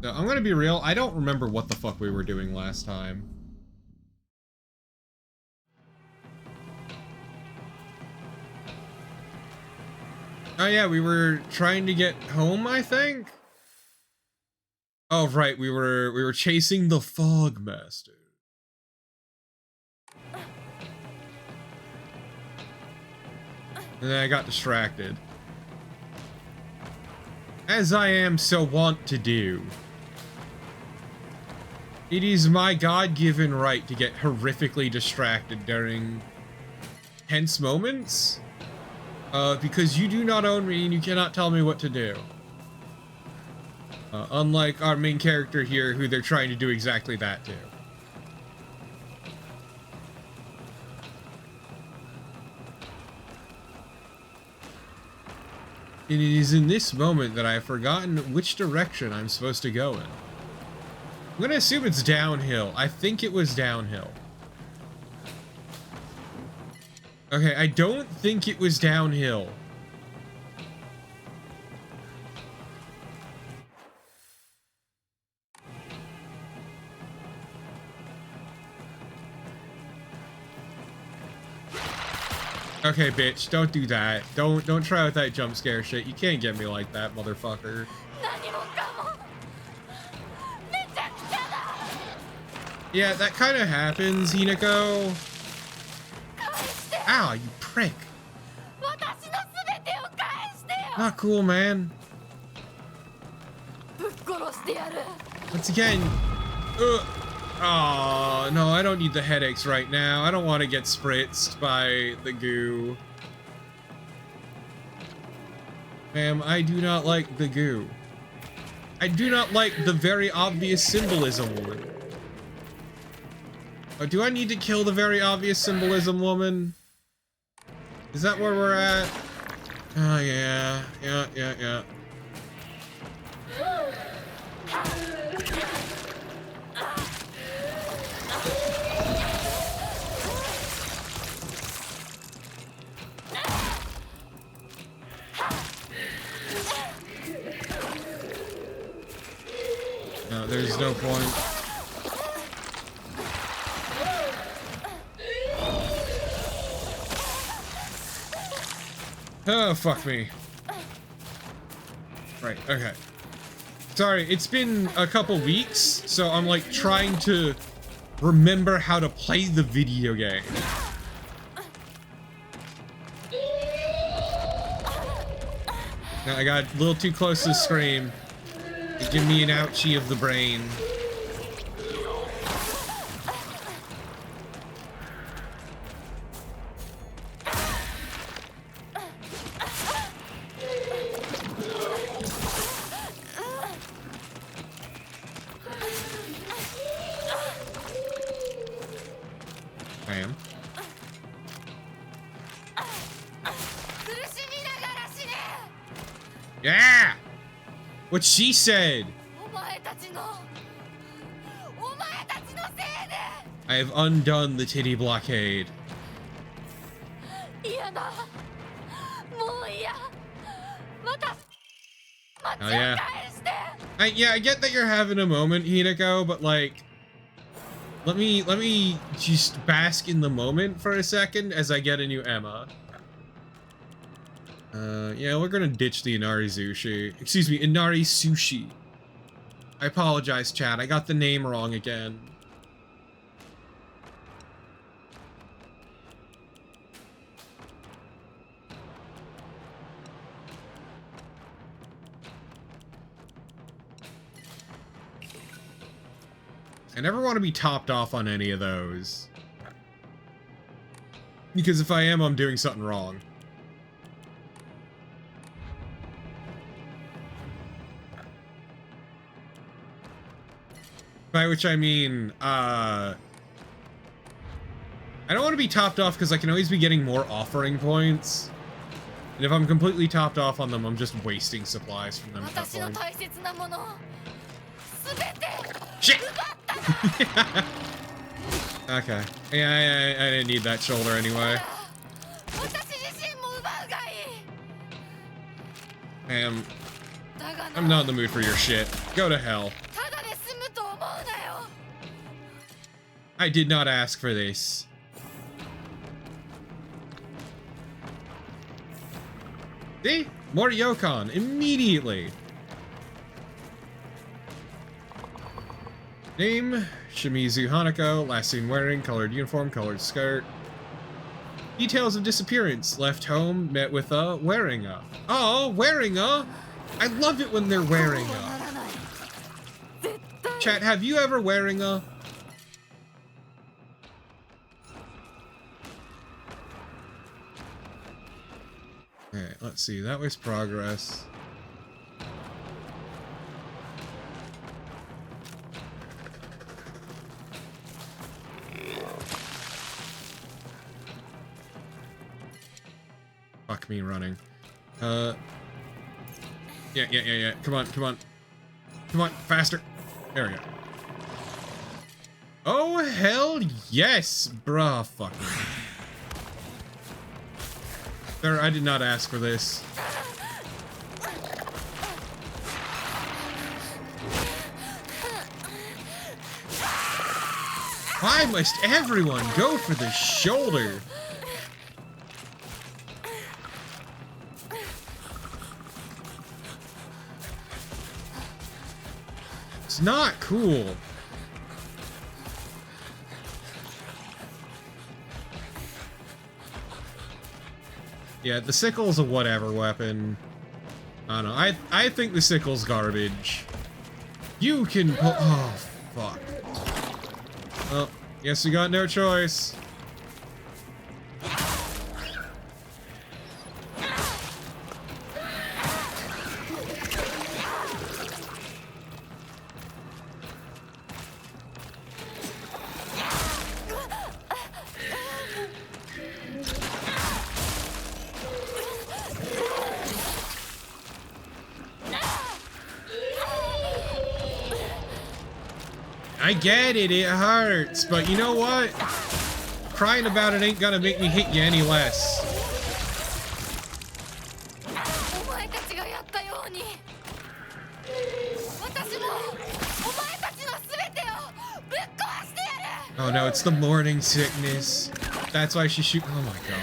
So I'm gonna be real, I don't remember what the fuck we were doing last time. Oh yeah, we were trying to get home, I think? Oh right, we were chasing the Fog Master. And then I got distracted. As I am so wont to do. It is my God-given right to get horrifically distracted during tense moments. Because you do not own me and you cannot tell me what to do. Unlike our main character here, who they're trying to do exactly that to. And it is in this moment that I've forgotten which direction I'm supposed to go in. I'm gonna assume it's downhill. I think it was downhill. Okay, I don't think it was downhill. Okay, bitch, don't do that. Don't try with that jump scare shit. You can't get me like that, motherfucker. Yeah, that kind of happens, Hinako. Ow, you prick. Not cool, man. Once again. Oh, no, I don't need the headaches right now. I don't want to get spritzed by the goo. Ma'am, I do not like the goo. I do not like the very obvious symbolism, woman. Oh, do I need to kill the very obvious symbolism, woman? Is that where we're at? Oh, yeah. Yeah. No, there's no point. Oh, fuck me. Right, okay. Sorry, it's been a couple weeks, so I'm like trying to remember how to play the video game. I got a little too close to the scream. Give me an ouchie of the brain. I am. Yeah! What she said! I have undone the titty blockade. Oh yeah. I get that you're having a moment, Hinako, but like, let me just bask in the moment for a second as I get a new Emma. Yeah, we're gonna ditch the Inari Sushi. Excuse me, Inari Sushi. I apologize, chat. I got the name wrong again. I never want to be topped off on any of those. Because if I am, I'm doing something wrong. By which I mean, I don't want to be topped off because I can always be getting more offering points. And if I'm completely topped off on them, I'm just wasting supplies from them at that point. Shit! Okay. Yeah, I didn't need that shoulder anyway. I'm not in the mood for your shit. Go to hell. I did not ask for this. See? More Yokon immediately. Name, Shimizu Hanako, last seen wearing, colored uniform, colored skirt. Details of disappearance, left home, met with a, wearing a. Oh, wearing a? I love it when they're wearing a. Chat, have you ever wearing a? Alright, let's see, that was progress. Fuck me running. Yeah. Come on. Come on, faster. There we go. Oh, hell yes, bruh. Fuck me. Sir, I did not ask for this. Why must everyone go for the shoulder? It's not cool. Yeah, the sickle's a whatever weapon. I don't know. I think the sickle's garbage. You can pull. Oh, fuck. Well, guess you got no choice. I get it, it hurts, but you know what? Crying about it ain't gonna make me hit you any less. Oh no, it's the morning sickness. That's why she shoot. Oh my god.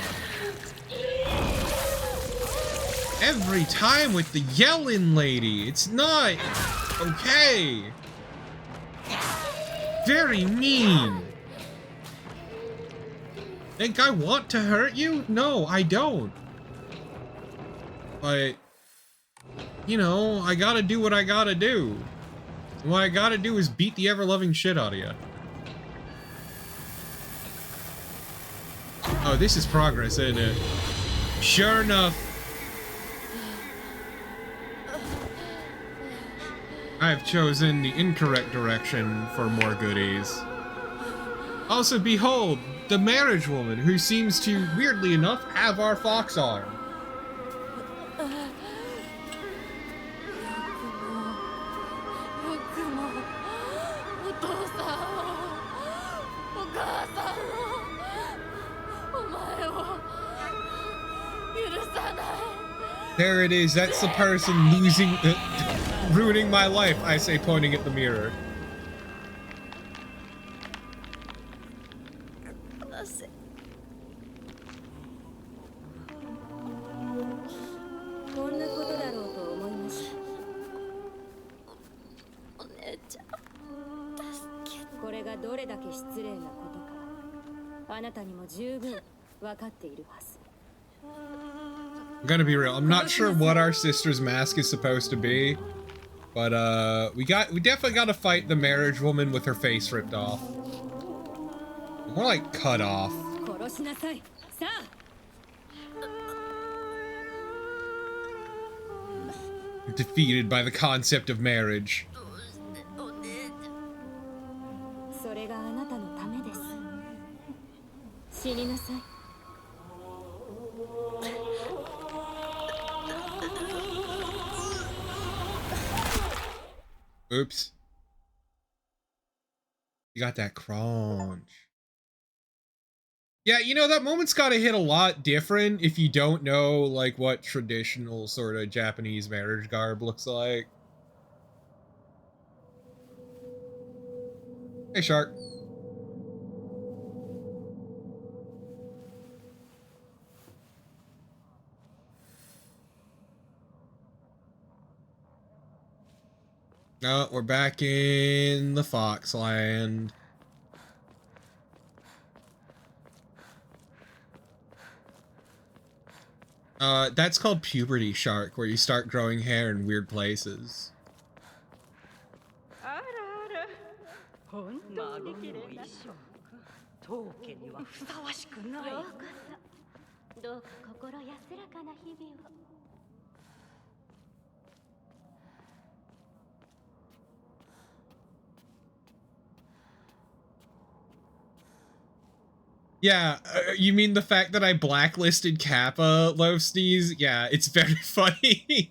Every time with the yelling lady, it's not okay. Very mean. Think I want to hurt you? No, I don't. But, you know, I gotta do what I gotta do. And what I gotta do is beat the ever-loving shit out of you. Oh, this is progress, isn't it? Sure enough. I've chosen the incorrect direction for more goodies. Also, behold, the marriage woman who seems to, weirdly enough, have our fox arm. There it is, that's the person losing, ruining my life, I say, pointing at the mirror. I'm gonna be real, I'm not sure what our sister's mask is supposed to be, but we definitely gotta fight the marriage woman with her face ripped off. More like cut off. Defeated by the concept of marriage. Oops. You got that crunch. Yeah, you know, that moment's gotta hit a lot different if you don't know, like, what traditional sort of Japanese marriage garb looks like. Hey, Shark. Oh, we're back in the Foxland. That's called puberty, Shark, where you start growing hair in weird places. Yeah, you mean the fact that I blacklisted Kappa, Low Sneeze? Yeah, it's very funny.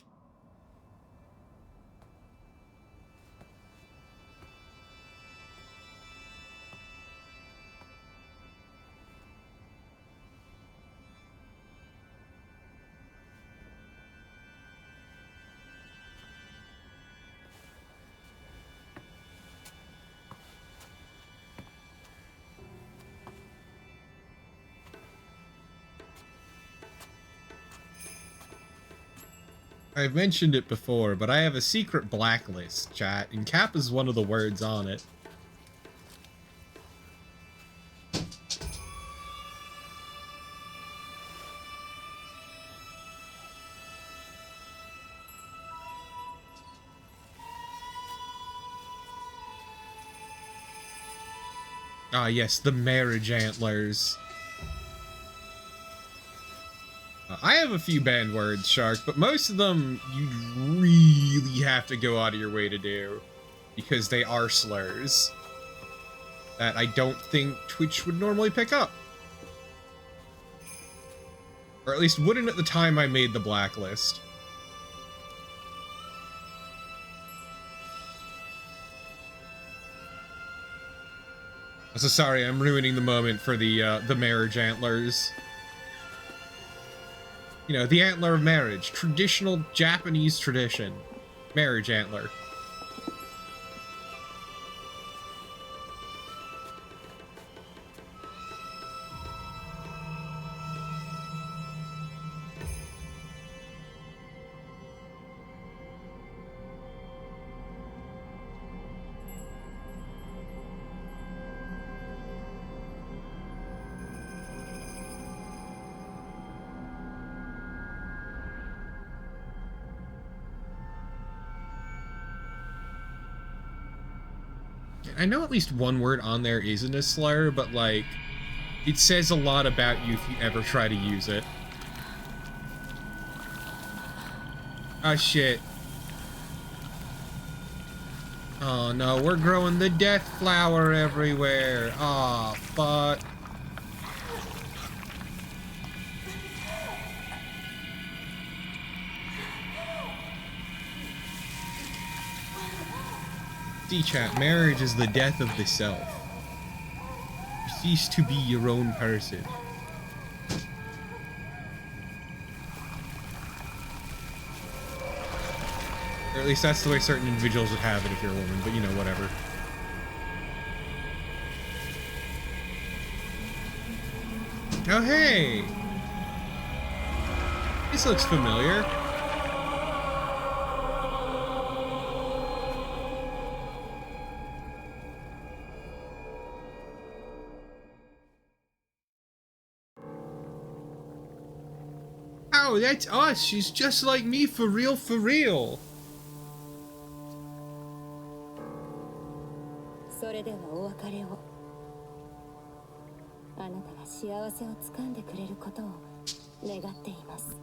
I've mentioned it before, but I have a secret blacklist, chat, and Kappa is one of the words on it. Ah, yes, the marriage antlers. I have a few banned words, Shark, but most of them you really have to go out of your way to do, because they are slurs that I don't think Twitch would normally pick up. Or at least wouldn't at the time I made the blacklist. So sorry, I'm ruining the moment for the marriage antlers. You know, the antler of marriage. Traditional Japanese tradition. Marriage antler. I know at least one word on there isn't a slur, but like, it says a lot about you if you ever try to use it. Ah, shit. Oh no, we're growing the death flower everywhere. Aw, fuck. C-chat, marriage is the death of the self. You cease to be your own person. Or at least that's the way certain individuals would have it if you're a woman, but you know, whatever. Oh, hey! This looks familiar. Oh, that's us. She's just like me, for real, for real. それではお別れを。あなたが幸せを掴んでくれることを願っています。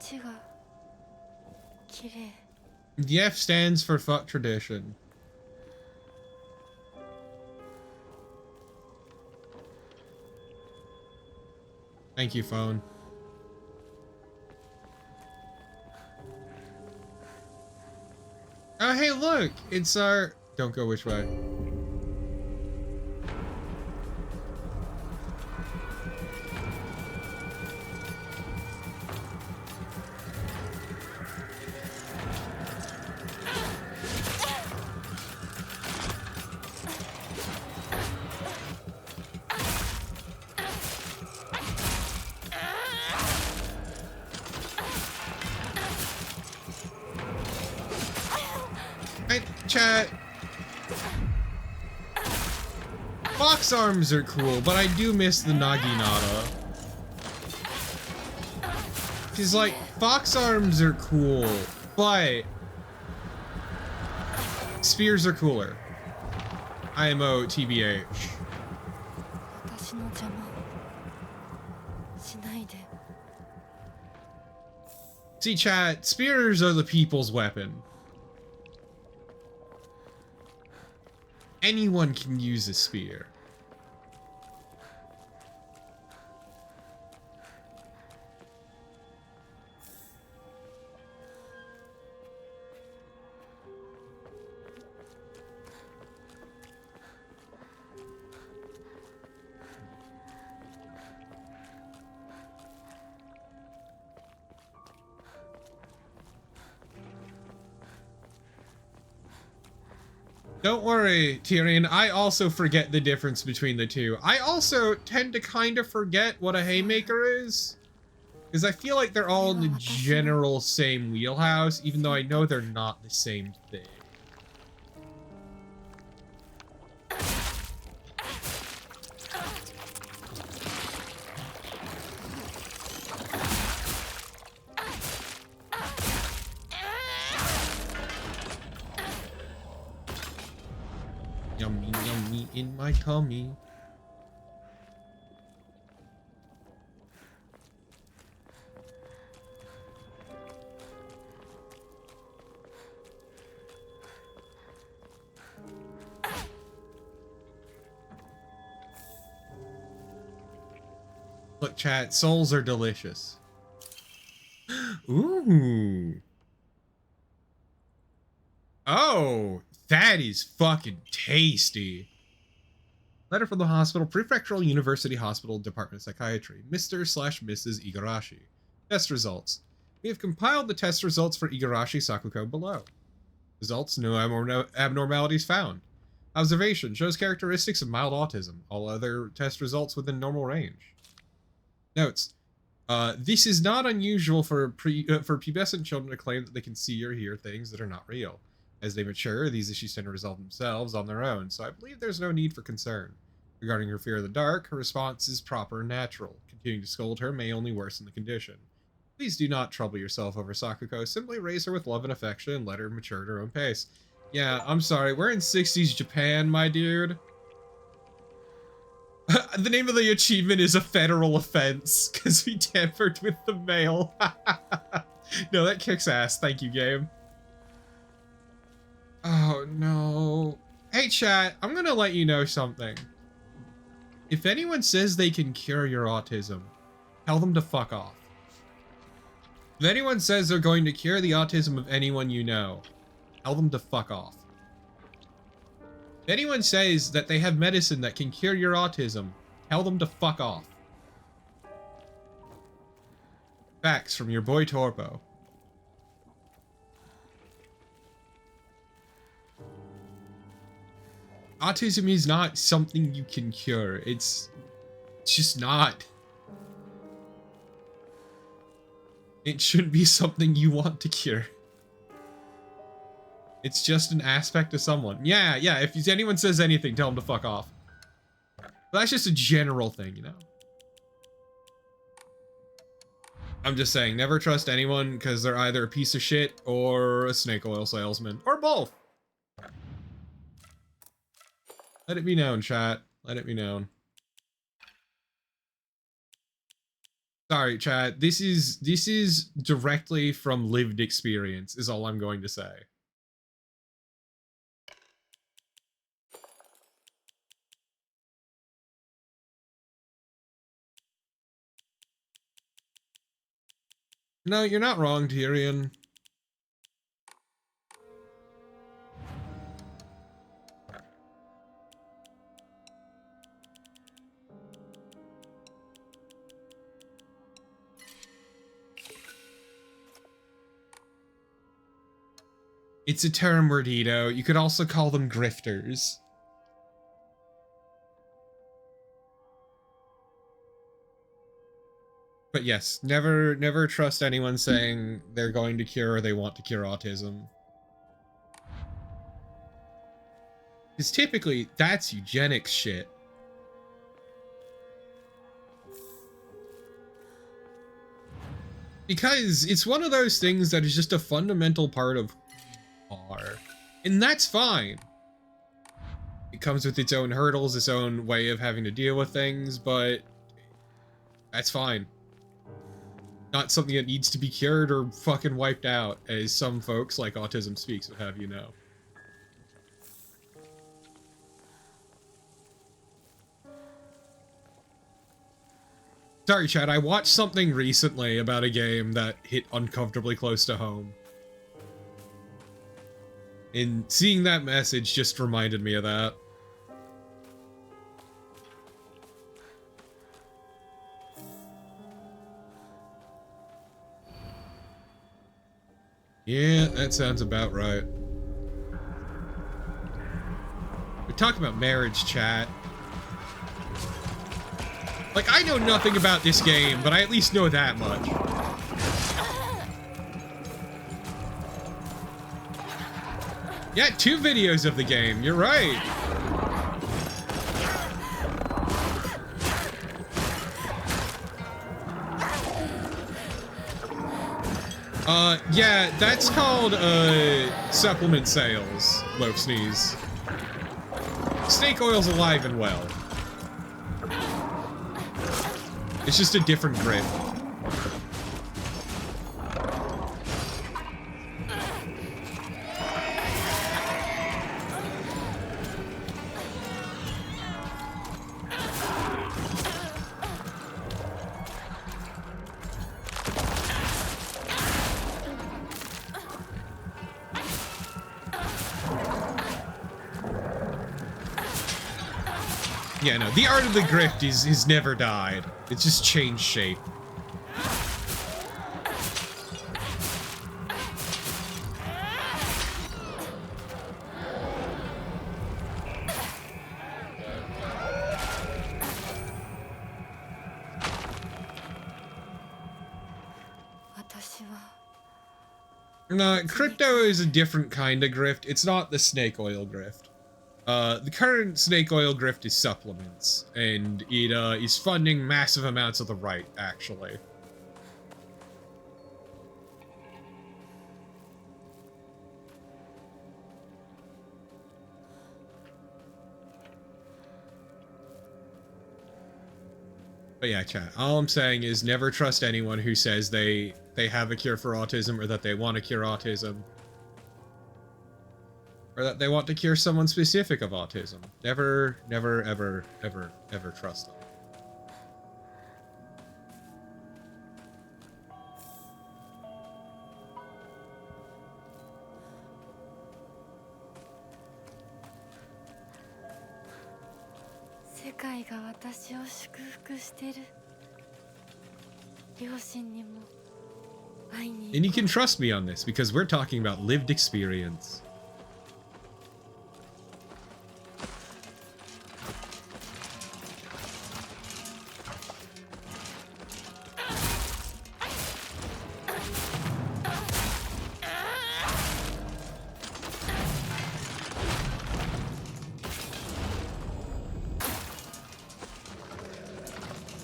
字が綺麗。 The F stands for fuck tradition. Thank you, phone. Oh, hey, look! It's our... Don't go which way. Hey, chat. Fox arms are cool, but I do miss the Naginata. Cause like, fox arms are cool, but spears are cooler. IMO TBH. 私の邪魔しないで。 See, chat, spears are the people's weapon. Anyone can use a spear. Don't worry, Tyrion, I also forget the difference between the two. I also tend to kind of forget what a haymaker is. Because I feel like they're all in the general same wheelhouse, even though I know they're not the same thing. Yummy, yummy in my tummy. Look, chat, souls are delicious. Ooh. Oh, that is fucking tasty. Letter from the hospital, Prefectural University Hospital, Department of Psychiatry. Mr./Mrs. Igarashi. Test results. We have compiled the test results for Igarashi Sakuko below. Results, no abnormalities found. Observation, shows characteristics of mild autism. All other test results within normal range. Notes. This is not unusual for pubescent children to claim that they can see or hear things that are not real. As they mature, these issues tend to resolve themselves on their own, so I believe there's no need for concern. Regarding her fear of the dark, her response is proper and natural. Continuing to scold her may only worsen the condition. Please do not trouble yourself over Sakuko. Simply raise her with love and affection and let her mature at her own pace. Yeah, I'm sorry. We're in 60s Japan, my dude. The name of the achievement is a federal offense because we tampered with the mail. No, that kicks ass. Thank you, game. Oh, no. Hey, chat, I'm gonna let you know something. If anyone says they can cure your autism, tell them to fuck off. If anyone says they're going to cure the autism of anyone you know, tell them to fuck off. If anyone says that they have medicine that can cure your autism, tell them to fuck off. Facts from your boy Torpo. Autism is not something you can cure. It's just not. It shouldn't be something you want to cure. It's just an aspect of someone. Yeah, if anyone says anything, tell them to fuck off. But that's just a general thing, you know? I'm just saying, never trust anyone because they're either a piece of shit or a snake oil salesman. Or both. Let it be known, chat. Let it be known. Sorry, chat. This is directly from lived experience, is all I'm going to say. No, you're not wrong, Tyrion. It's a term, Wordito. You could also call them grifters. But yes, never trust anyone saying they're going to cure or they want to cure autism. Because typically, that's eugenics shit. Because it's one of those things that is just a fundamental part of who you are. And that's fine. It comes with its own hurdles, its own way of having to deal with things, but that's fine. Not something that needs to be cured or fucking wiped out, as some folks like Autism Speaks would have you know. Sorry, Chad, I watched something recently about a game that hit uncomfortably close to home. And seeing that message just reminded me of that. Yeah, that sounds about right. We're talking about marriage, chat. Like, I know nothing about this game, but I at least know that much. Yeah, 2 videos of the game, you're right. Yeah, that's called, supplement sales, Loaf Sneeze. Snake oil's alive and well. It's just a different grip. Yeah, no, the art of the grift is never died. It's just changed shape. No, crypto is a different kind of grift. It's not the snake oil grift. The current snake oil grift is supplements, and it is funding massive amounts of the right, actually. But yeah, chat, all I'm saying is never trust anyone who says they have a cure for autism or that they want to cure autism. Or that they want to cure someone specific of autism. Never, never, ever, ever, ever trust them. And you can trust me on this because we're talking about lived experience.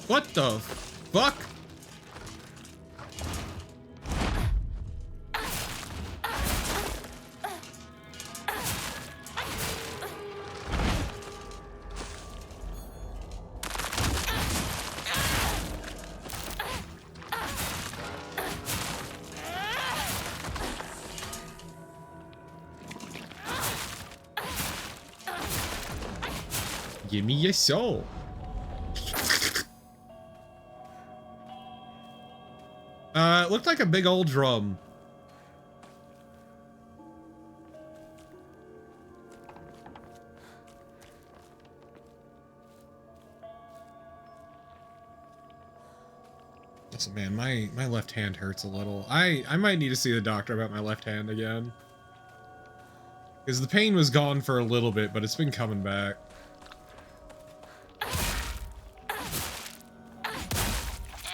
What the fuck? Give me your soul. It looked like a big old drum. Listen, man, my left hand hurts a little. I might need to see the doctor about my left hand again. Because the pain was gone for a little bit, but it's been coming back.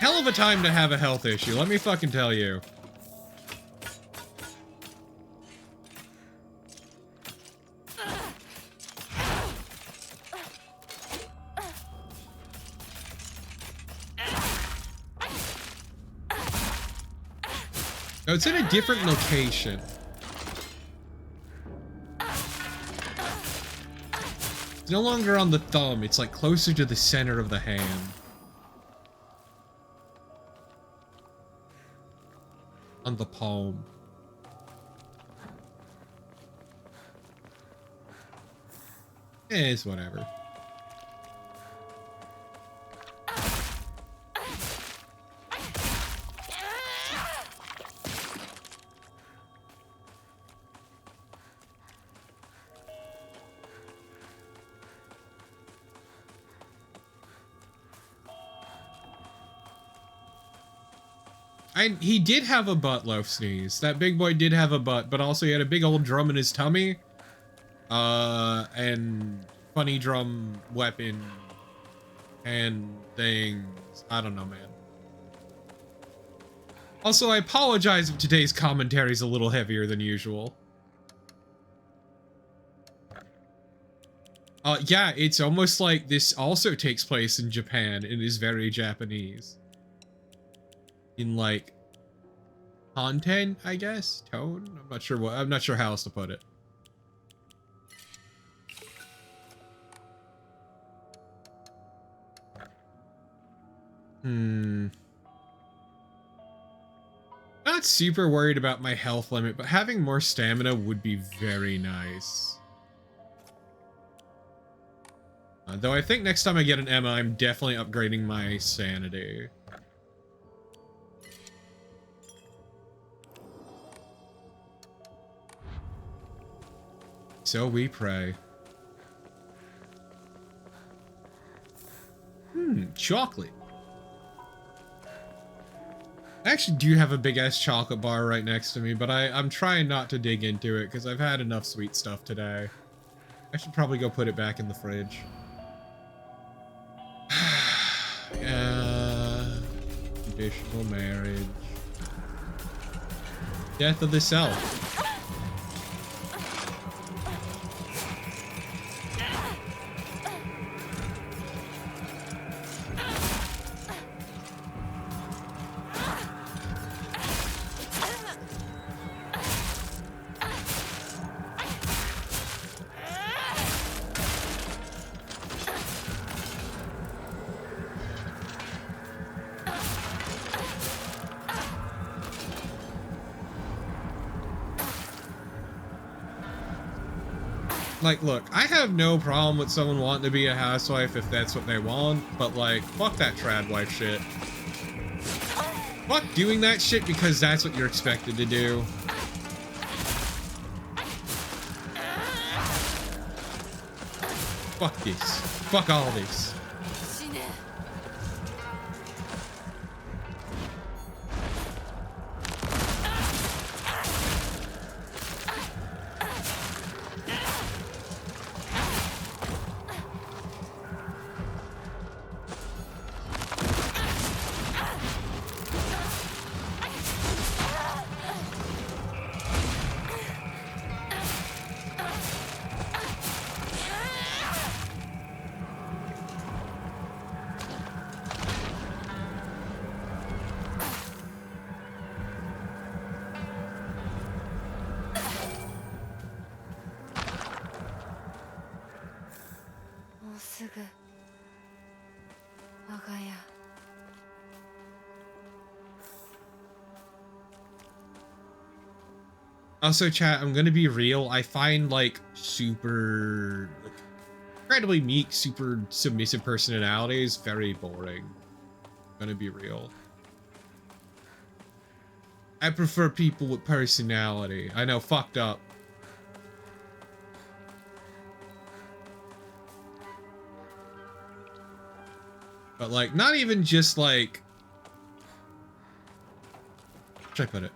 Hell of a time to have a health issue, let me fucking tell you. No, it's in a different location. It's no longer on the thumb, it's like closer to the center of the hand. On the palm. It's whatever. He did have a butt loaf sneeze. That big boy did have a butt, but also he had a big old drum in his tummy. And funny drum weapon and things. I don't know, man. Also, I apologize if today's commentary is a little heavier than usual. Yeah, it's almost like this also takes place in Japan and is very Japanese. In like content, I guess, tone. I'm not sure how else to put it. Not super worried about my health limit, but having more stamina would be very nice. Though I think next time I get an Emma, I'm definitely upgrading my sanity. So we pray. Chocolate. I actually do have a big ass chocolate bar right next to me, but I'm trying not to dig into it because I've had enough sweet stuff today. I should probably go put it back in the fridge. Conditional marriage. Death of the self. Like, look, I have no problem with someone wanting to be a housewife if that's what they want, but like, fuck that trad wife shit. Fuck doing that shit because that's what you're expected to do. Fuck this. Fuck all this. Also, chat, I'm gonna be real. I find like super incredibly meek, super submissive personality is very boring. Gonna be real. I prefer people with personality. I know, fucked up. But like, not even just like... How should I put it?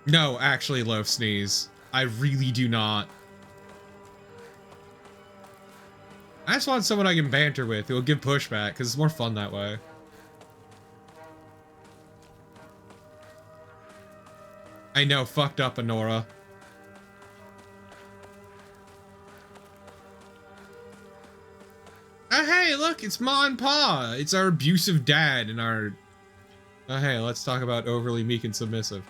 No, actually, Loaf Sneeze. I really do not. I just want someone I can banter with who will give pushback, because it's more fun that way. I know, fucked up, Honora. Oh, hey, look, it's Ma and Pa. It's our abusive dad and our... Oh, hey, let's talk about overly meek and submissive.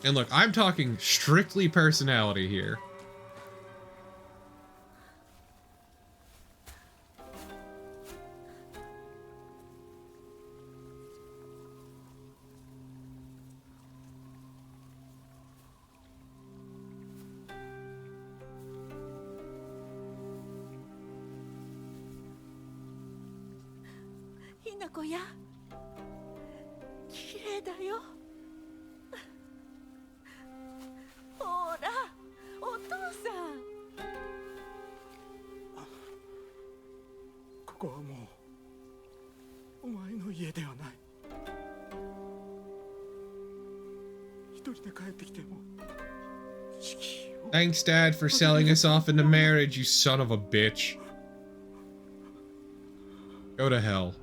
And look, I'm talking strictly personality here. Thanks, Dad, for selling us off into marriage, you son of a bitch. Go to hell.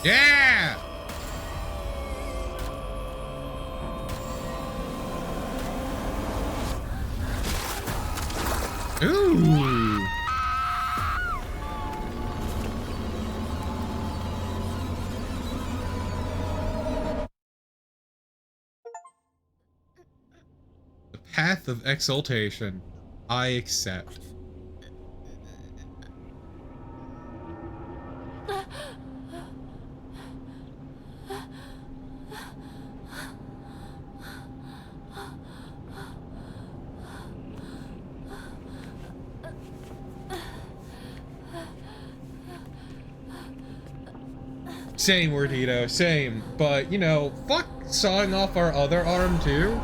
Yeah! Ooh! The path of exaltation. I accept. Same, Wordito, same. But, you know, fuck sawing off our other arm, too.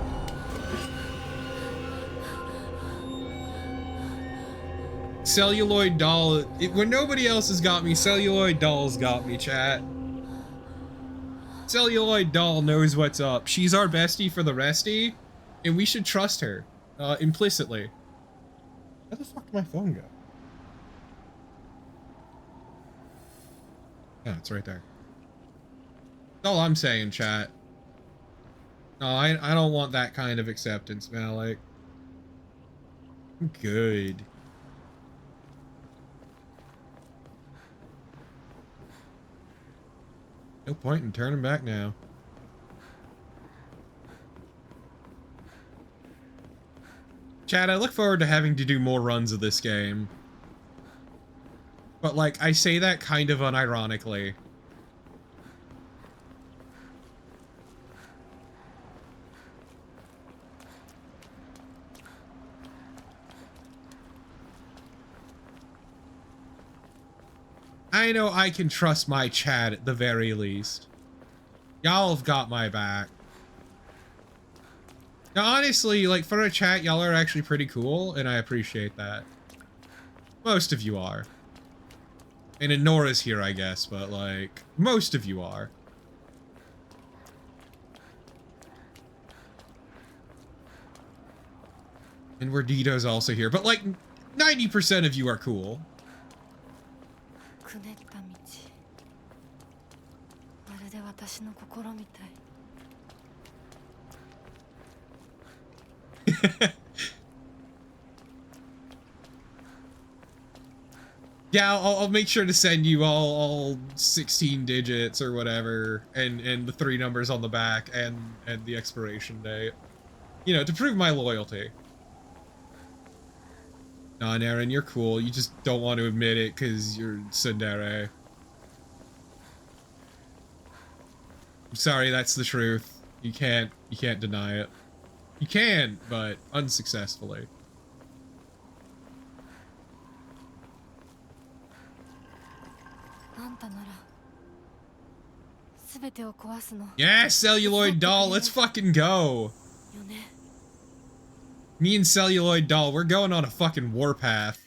Celluloid doll, when nobody else has got me, Celluloid doll's got me, chat. Celluloid doll knows what's up. She's our bestie for the restie, and we should trust her, implicitly. Where the fuck did my phone go? Yeah, it's right there. That's all I'm saying, chat. No, I don't want that kind of acceptance, Malik. I'm good. No point in turning back now. Chad, I look forward to having to do more runs of this game. But, like, I say that kind of unironically. I know I can trust my chat at the very least. Y'all have got my back. Now, honestly, like, for a chat, y'all are actually pretty cool, and I appreciate that. Most of you are. And Nora's here, I guess, but, like, most of you are. And Werdito's also here, but, like, 90% of you are cool. Yeah, I'll make sure to send you all 16 digits or whatever, and the 3 numbers on the back and the expiration date. You know, to prove my loyalty. Nah, Naren, you're cool. You just don't want to admit it because you're tsundere. I'm sorry, that's the truth. You can't deny it. You can, but unsuccessfully. Yeah, celluloid doll, let's fucking go. Me and celluloid doll, we're going on a fucking warpath.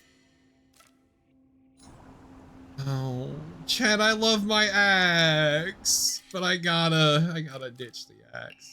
Oh, Chad, I love my axe, but I gotta ditch the axe.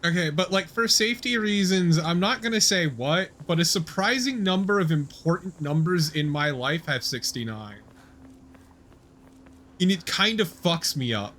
Okay, but like for safety reasons, I'm not gonna say what, but a surprising number of important numbers in my life have 69. And it kind of fucks me up.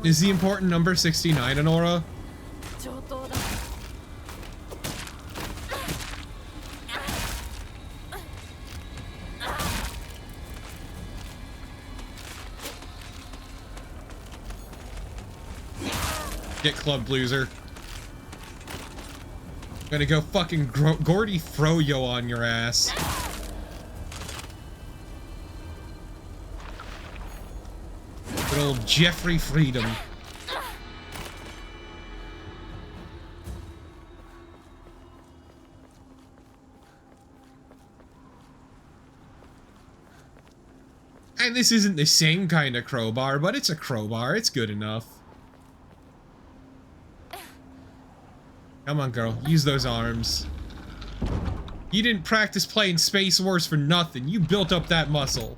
Is the important number 69, Honora? Get clubbed, loser. I'm gonna go fucking Gordy Froyo on your ass. Good old Jeffrey Freedom. And this isn't the same kind of crowbar, but it's a crowbar. It's good enough. Come on, girl. Use those arms. You didn't practice playing Space Wars for nothing. You built up that muscle.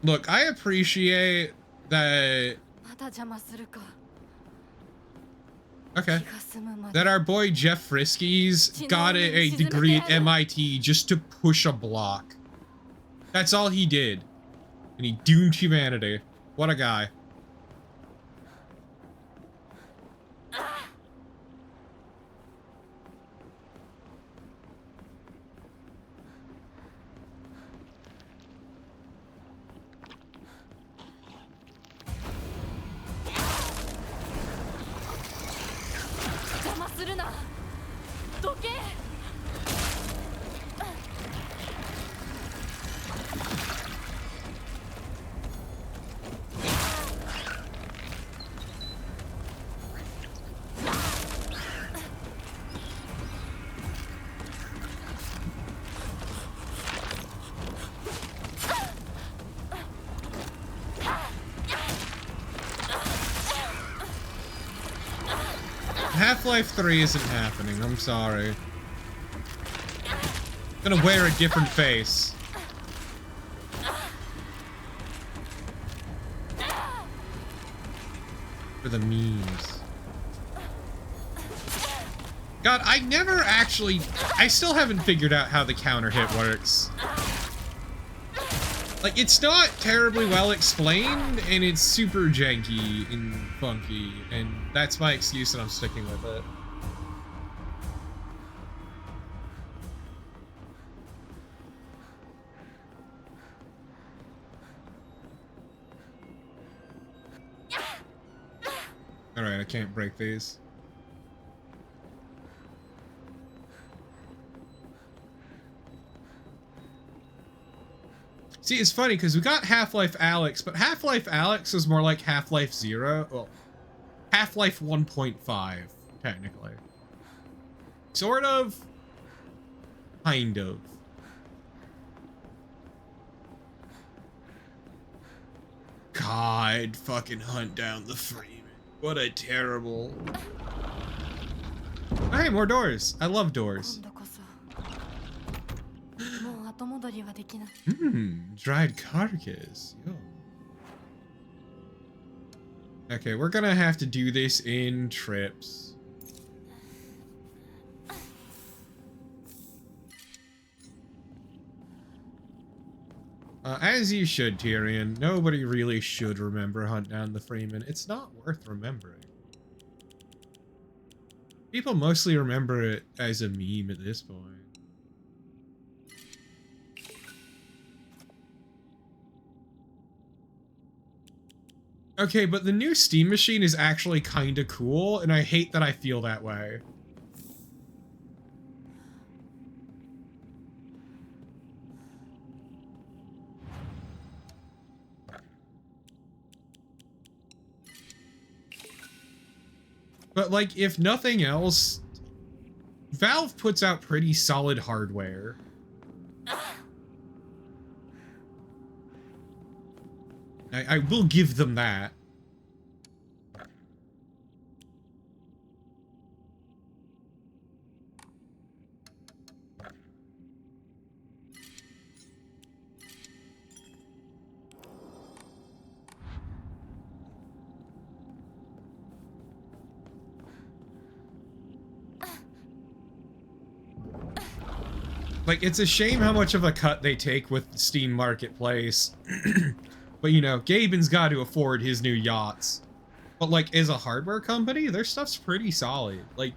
Look, I appreciate that... Okay. That our boy Jeff Frisky's got a degree at MIT just to push a block. That's all he did. And he doomed humanity. What a guy. Half-Life 3 isn't happening, I'm sorry. I'm gonna wear a different face. For the memes. God, I never actually... I still haven't figured out how the counter hit works. Like, it's not terribly well explained, and it's super janky and funky, and that's my excuse and I'm sticking with it. Alright, I can't break these. See, it's funny because we got Half-Life Alyx, but Half-Life Alyx is more like Half-Life Zero. Well, Half-Life 1.5, technically. Sort of. Kind of. God, fucking hunt down the Freeman. What a terrible... Oh, hey, more doors. I love doors. Dried carcass. Yo. Okay, we're gonna have to do this in trips. As you should, Tyrion. Nobody really should remember Hunt Down the Freeman. It's not worth remembering. People mostly remember it as a meme at this point. Okay, but the new Steam machine is actually kinda cool, and I hate that I feel that way. But, like, if nothing else, Valve puts out pretty solid hardware. I will give them that. Like, it's a shame how much of a cut they take with the Steam Marketplace. But, you know, Gaben's got to afford his new yachts. But, like, as a hardware company, their stuff's pretty solid. Like,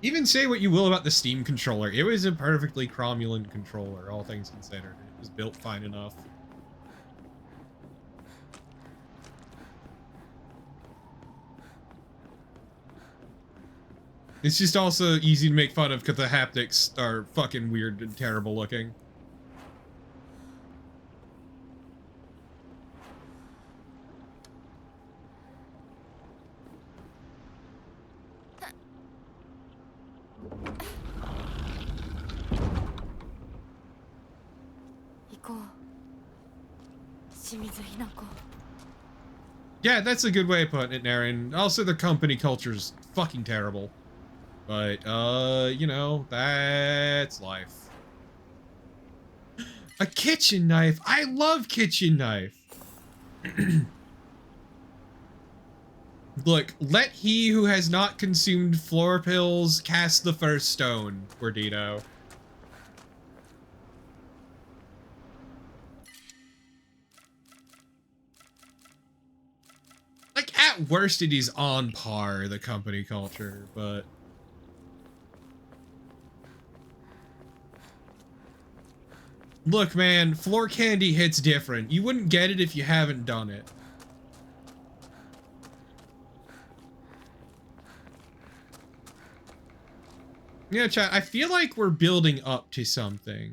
even say what you will about the Steam controller, it was a perfectly cromulent controller, all things considered. It was built fine enough. It's just also easy to make fun of because the haptics are fucking weird and terrible looking. Yeah, that's a good way of putting it, Naren. Also, the company culture's fucking terrible. But, you know, that's life. A kitchen knife! I love kitchen knife! Look, let he who has not consumed floor pills cast the first stone, Gordito. Like, at worst, it is on par, the company culture, but... Look, man, floor candy hits different. You wouldn't get it if you haven't done it. Yeah, chat, I feel like we're building up to something.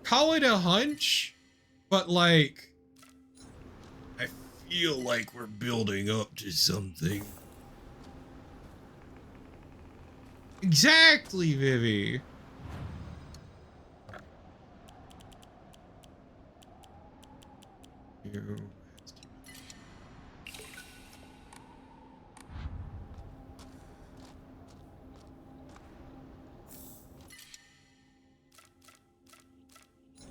Call it a hunch, but like... I feel like we're building up to something. Exactly, Vivi.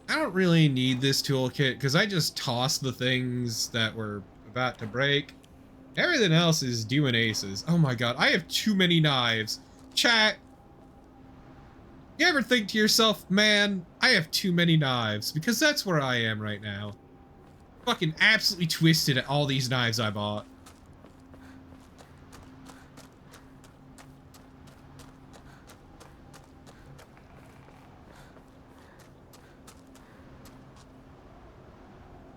I don't really need this toolkit because I just tossed the things that were about to break. Everything else is doing aces. Oh my god, I have too many knives. Chat, you ever think to yourself, man, I have too many knives? Because that's where I am right now. Fucking absolutely twisted at all these knives I bought.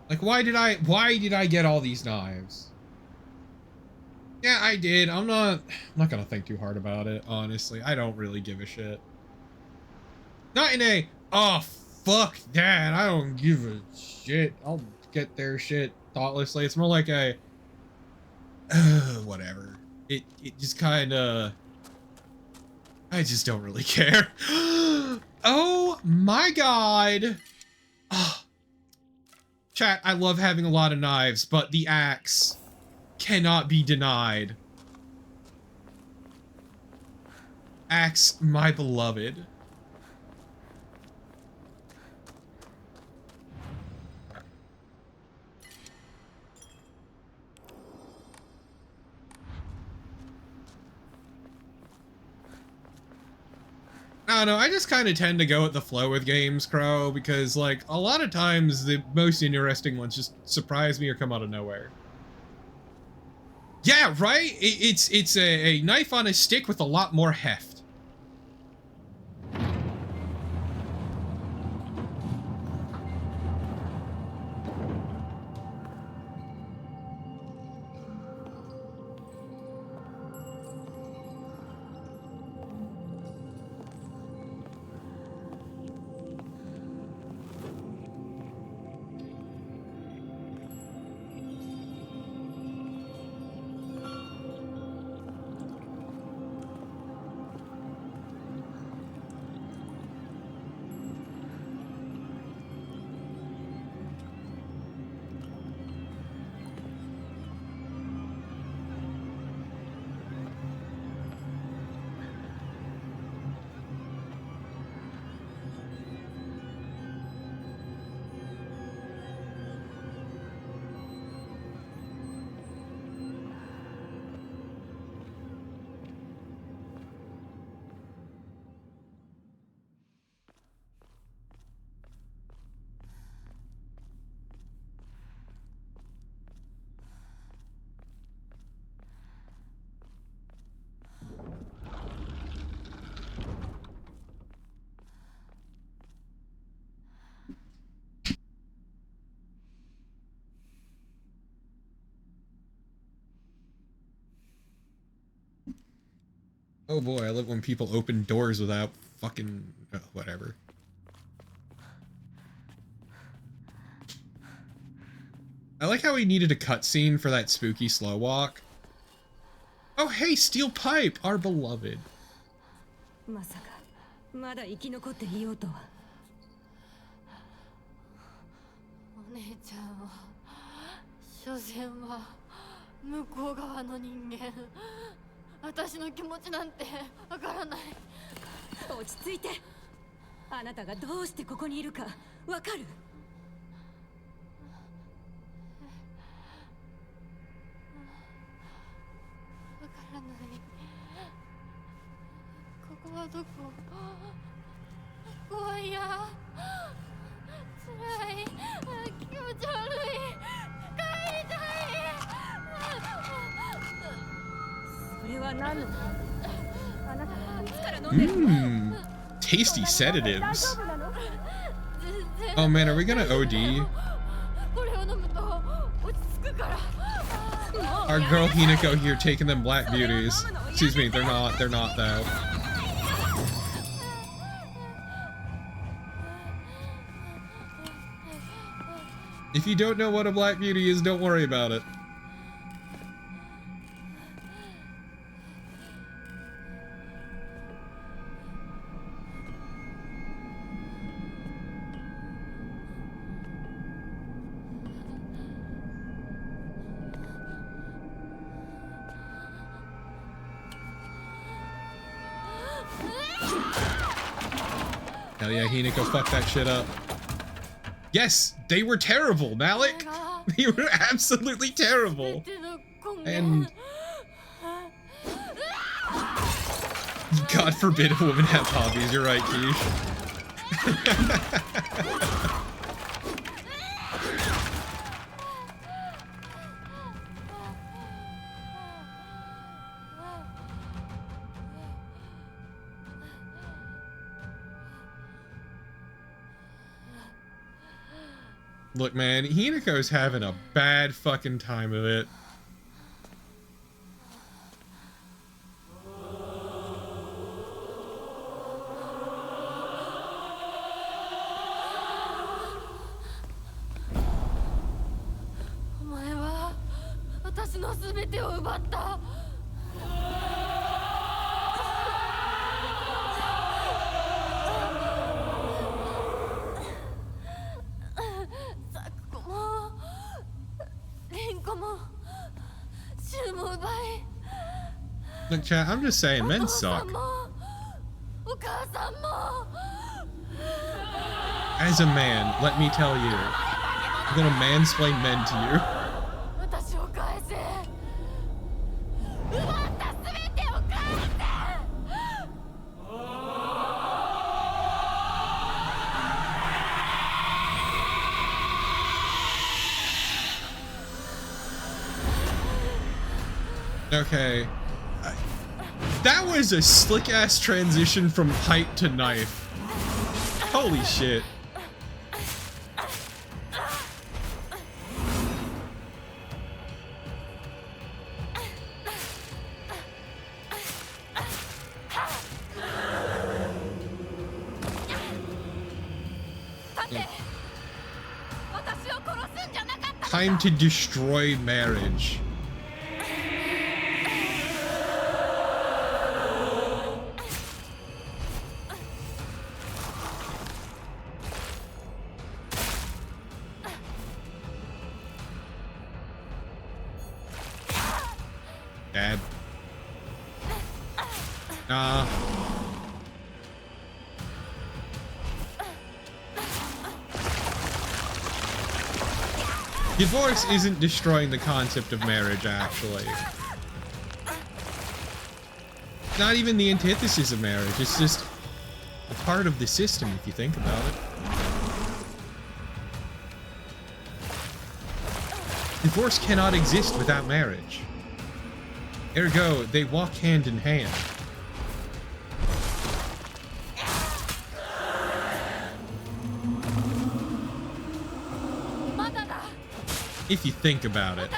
Like, why did I get all these knives? Yeah, I did. I'm not gonna think too hard about it, honestly. I don't really give a shit. Not in a, oh, fuck that, I don't give a shit. I'll get their shit thoughtlessly. It's more like a, Whatever. It just kind of... I just don't really care. Oh my god. Oh. Chat, I love having a lot of knives, but the axe cannot be denied. Axe, my beloved. I don't know, I just kind of tend to go with the flow with games, Crow, because, like, a lot of times the most interesting ones just surprise me or come out of nowhere. Yeah, right? It's a knife on a stick with a lot more heft. Oh boy, I love when people open doors without fucking... whatever. I like how he needed a cutscene for that spooky slow walk. Oh hey, Steel Pipe, our beloved. まさかまだ生き残っていようとは。お姉ちゃんは所詮は向こう側の人間。私の気持ちなんてわからない。落ち着いて。あなたがどうしてここにいるかわかる？わからない。ここはどこ？怖いや。辛い。気持ち悪い。帰りたい。それは何の？あなたはいつから飲んでるの？Tasty sedatives. Oh man, are we gonna OD? Our girl Hinako here taking them black beauties. Excuse me, they're not though. If you don't know what a black beauty is, don't worry about it. Hell yeah, Hinako, fuck that shit up. Yes, they were terrible, Malik. They were absolutely terrible. And God forbid a woman have hobbies. You're right, Keish. Look, man, Hinako's having a bad fucking time of it. 全てを奪った。サクコもリンコもシュウも奪い。 Look, chat, I'm just saying, men suck. As a man, let me tell you, I'm gonna mansplain men to you. Okay. That was a slick-ass transition from pipe to knife. Holy shit. Time to destroy marriage. Dad. Nah. Divorce isn't destroying the concept of marriage, actually. Not even the antithesis of marriage, it's just a part of the system, if you think about it. Divorce cannot exist without marriage. Ergo, they walk hand in hand. If you think about it.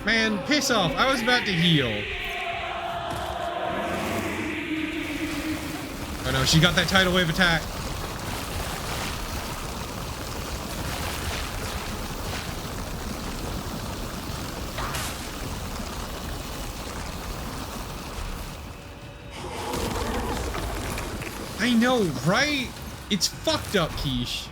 Man, piss off. I was about to heal. Oh no, she got that tidal wave attack. I know, right? It's fucked up, Quiche.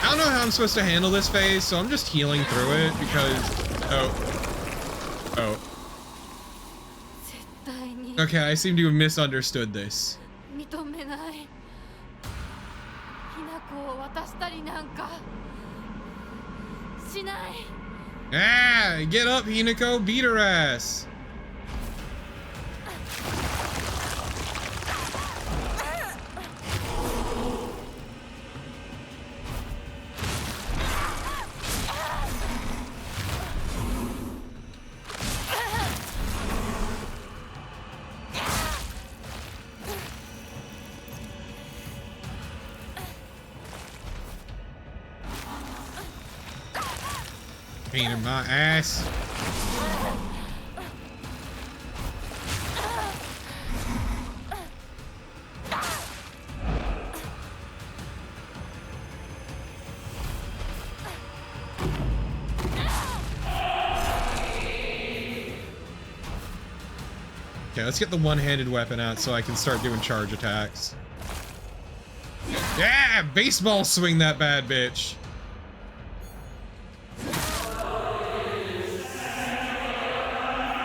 I don't know how I'm supposed to handle this phase, so I'm just healing through it because... Oh. Okay, I seem to have misunderstood this. Ah! Get up, Hinako! Beat her ass! Pain in my ass. Okay, let's get the one-handed weapon out so I can start doing charge attacks. Yeah! Baseball swing that bad bitch!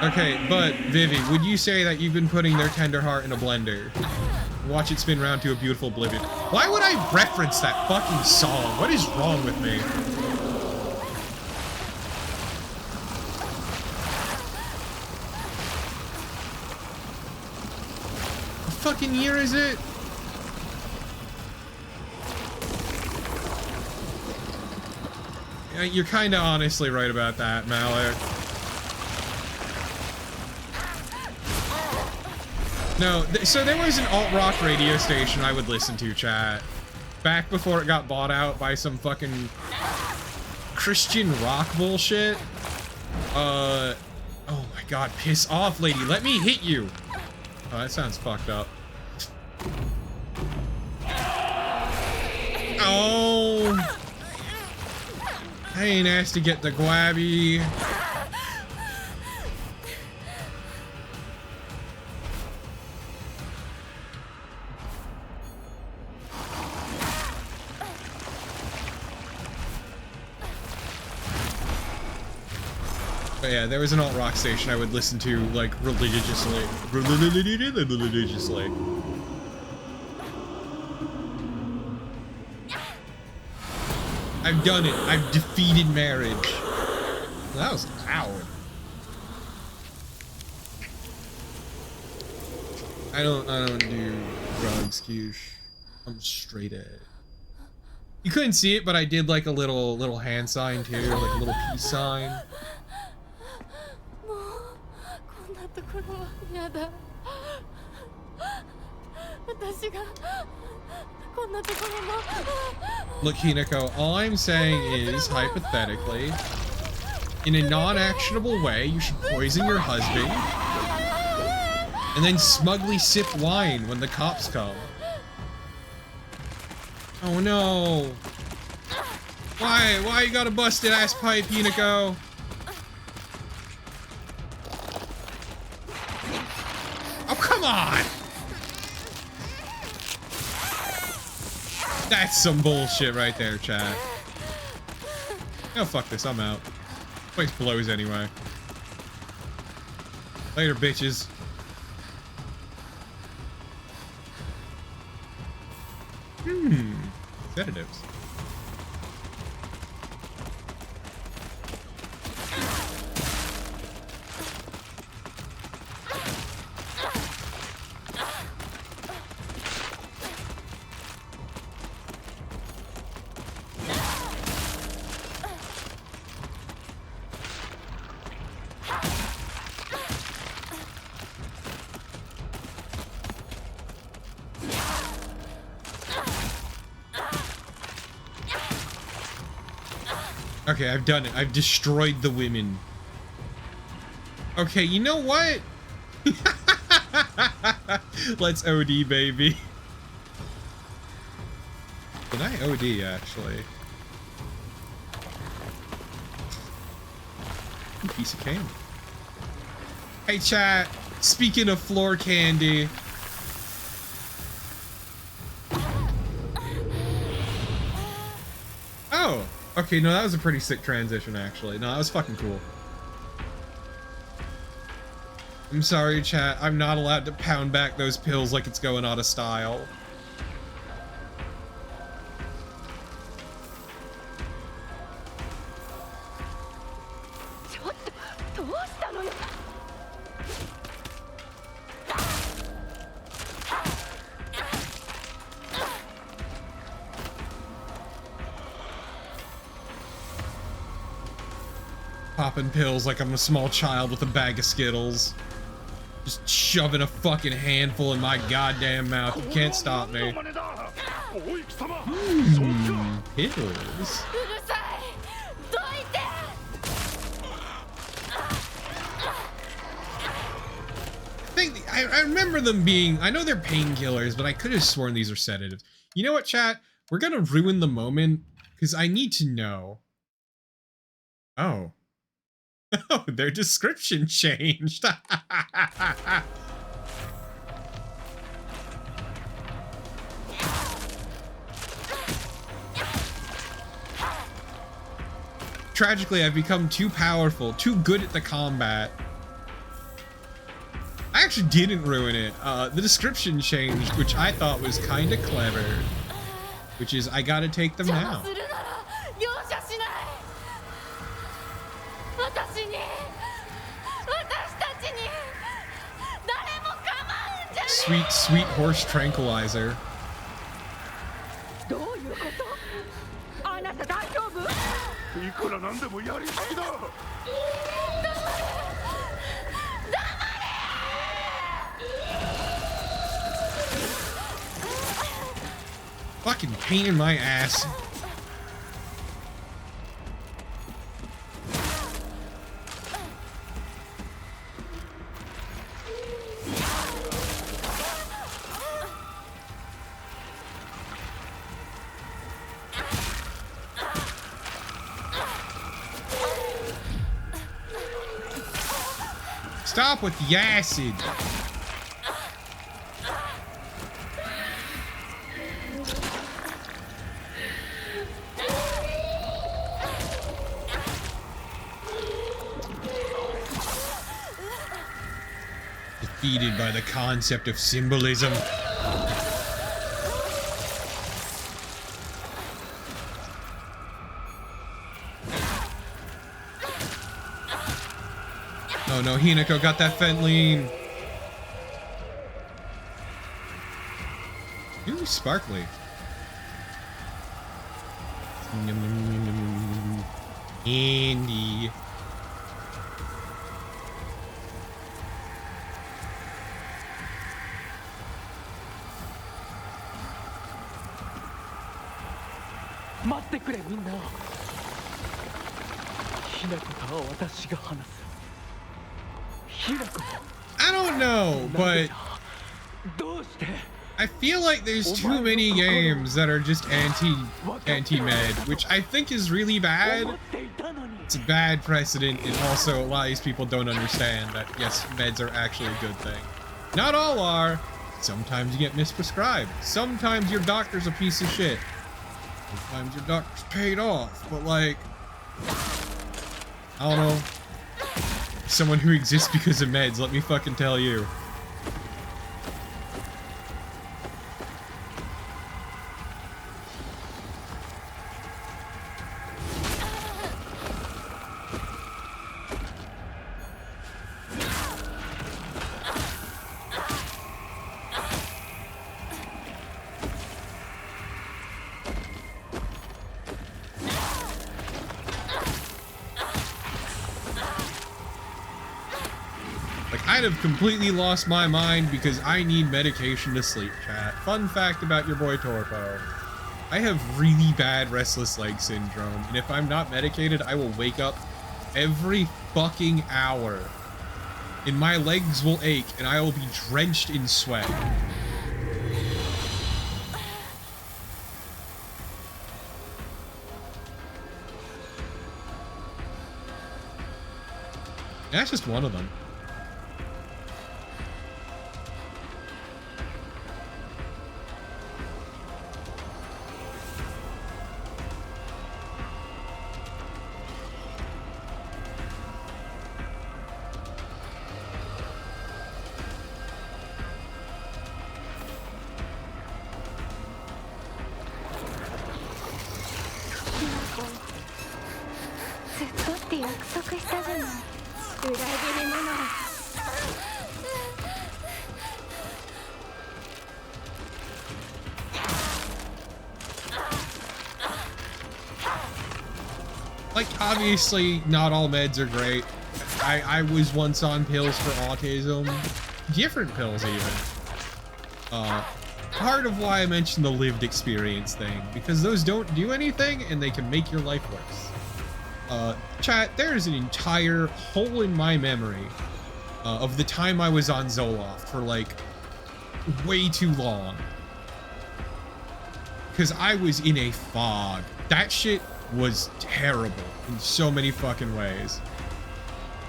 Okay, but Vivi, would you say that you've been putting their tender heart in a blender? Watch it spin round to a beautiful oblivion. Why would I reference that fucking song? What is wrong with me? fucking year is it? Yeah, you're kind of honestly right about that, Malik. No, so there was an alt-rock radio station I would listen to, chat. Back before it got bought out by some fucking Christian rock bullshit. Oh my god, piss off, lady. Let me hit you. Oh, that sounds fucked up. Oh. I ain't asked to get the gwabby. But yeah, there was an alt-rock station I would listen to, like, religiously. Religiously. I've done it. I've defeated marriage. That was loud. I don't do drugs, Kyush. I'm straight edge. You couldn't see it, but I did like a little hand sign too, like a little peace sign. Look, Hinako, all I'm saying is, hypothetically, in a non-actionable way, you should poison your husband and then smugly sip wine when the cops come. Oh no. Why you got a busted ass pipe, Hinako? Oh, come on! That's some bullshit right there, chat. Oh, fuck this, I'm out. Place blows anyway. Later, bitches. Sedatives. Okay, I've done it. I've destroyed the women. Okay, you know what? Let's OD, baby. Can I OD, actually? Piece of candy. Hey, chat. Speaking of floor candy. Oh. Okay, no, that was a pretty sick transition, actually. No, that was fucking cool. I'm sorry, chat. I'm not allowed to pound back those pills like it's going out of style. Popping pills like I'm a small child with a bag of Skittles. Just shoving a fucking handful in my goddamn mouth. You can't stop me. Pills. I remember them being, I know they're painkillers, but I could have sworn these are sedatives. You know what, chat? We're gonna ruin the moment, because I need to know. Oh. Oh, their description changed. Tragically, I've become too powerful, too good at the combat. I actually didn't ruin it. The description changed, which I thought was kind of clever. Which is, I gotta take them now. Sweet, sweet horse tranquilizer. どういうこと？あなた大丈夫？いくらなんでもやりすぎだ。 Fucking pain in my ass. Stop with the acid. Defeated by the concept of symbolism. Oh no, Hinako got that Fentline. Ooh, sparkly. Andy. I don't know, but I feel like there's too many games that are just anti-med, which I think is really bad. It's a bad precedent, and also a lot of these people don't understand that, yes, meds are actually a good thing. Not all are. Sometimes you get misprescribed. Sometimes your doctor's a piece of shit. Sometimes your doctor's paid off, but like, I don't know. Someone who exists because of meds, let me fucking tell you. I'd have completely lost my mind because I need medication to sleep, chat. Fun fact about your boy Torpo. I have really bad restless leg syndrome, and if I'm not medicated, I will wake up every fucking hour. And my legs will ache, and I will be drenched in sweat. That's just one of them. Like, obviously, not all meds are great. I was once on pills for autism. Different pills, even. Part of why I mentioned the lived experience thing, because those don't do anything, and they can make your life worse. Chat, there's an entire hole in my memory of the time I was on Zoloft for, like, way too long. Because I was in a fog. That shit was terrible in so many fucking ways.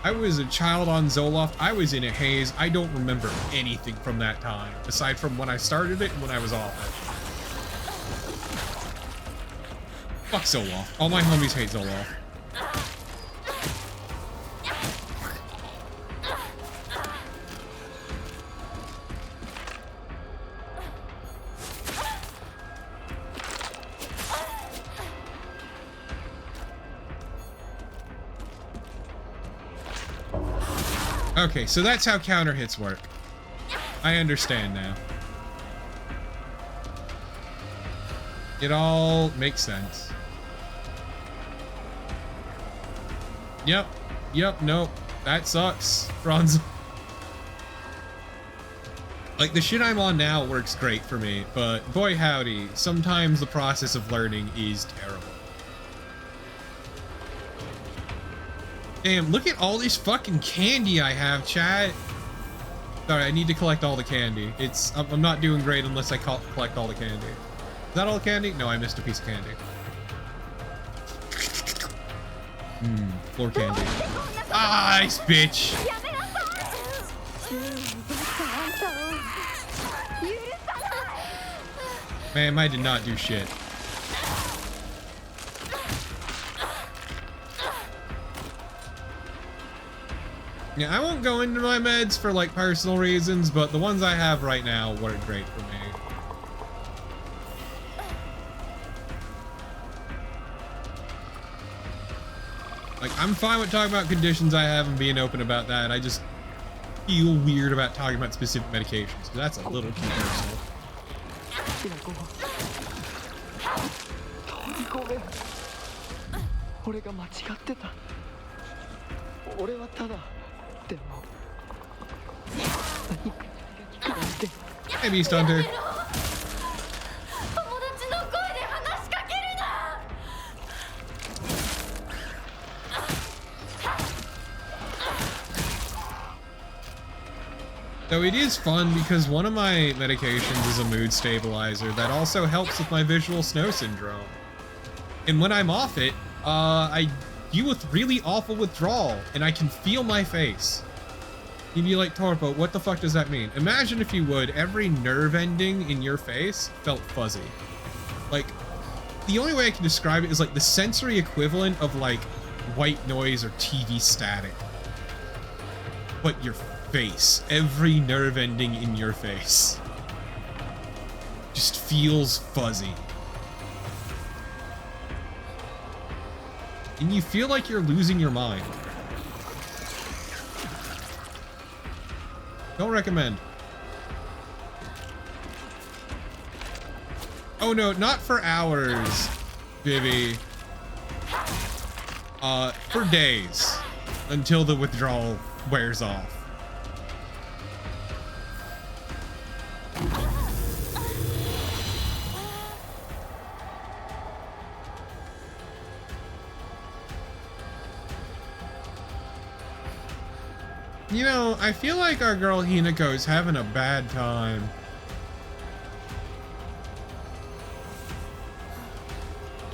I was a child on Zoloft. I was in a haze. I don't remember anything from that time, aside from when I started it and when I was off it. Fuck Zoloft. All my homies hate Zoloft. Okay, so that's how counter hits work. I understand now. It all makes sense. Yep. Yep. Nope. That sucks, Bronze. Like, the shit I'm on now works great for me, but boy howdy, sometimes the process of learning is terrible. Damn, look at all this fucking candy I have, chat. Sorry, I need to collect all the candy. I'm not doing great unless I collect all the candy. Is that all the candy? No, I missed a piece of candy. Floor candy. Ah, nice bitch. Ma'am, I did not do shit. Yeah, I won't go into my meds for like personal reasons, but the ones I have right now work great for me. Like, I'm fine with talking about conditions I have and being open about that. I just feel weird about talking about specific medications, because that's a little too personal. 俺が間違ってた。俺はただでも何かなんて Hey, Beast Hunter. 友達の声で話しかけるな。 So it is fun because one of my medications is a mood stabilizer that also helps with my visual snow syndrome. And when I'm off it, I deal with really awful withdrawal, and I can feel my face. You'd be like, Torpo, what the fuck does that mean? Imagine, if you would, every nerve ending in your face felt fuzzy. Like, the only way I can describe it is like the sensory equivalent of like white noise or TV static. But your face, every nerve ending in your face just feels fuzzy. And you feel like you're losing your mind. Don't recommend. Oh no, not for hours, Vivi. For days. Until the withdrawal wears off. You know, I feel like our girl Hinako is having a bad time.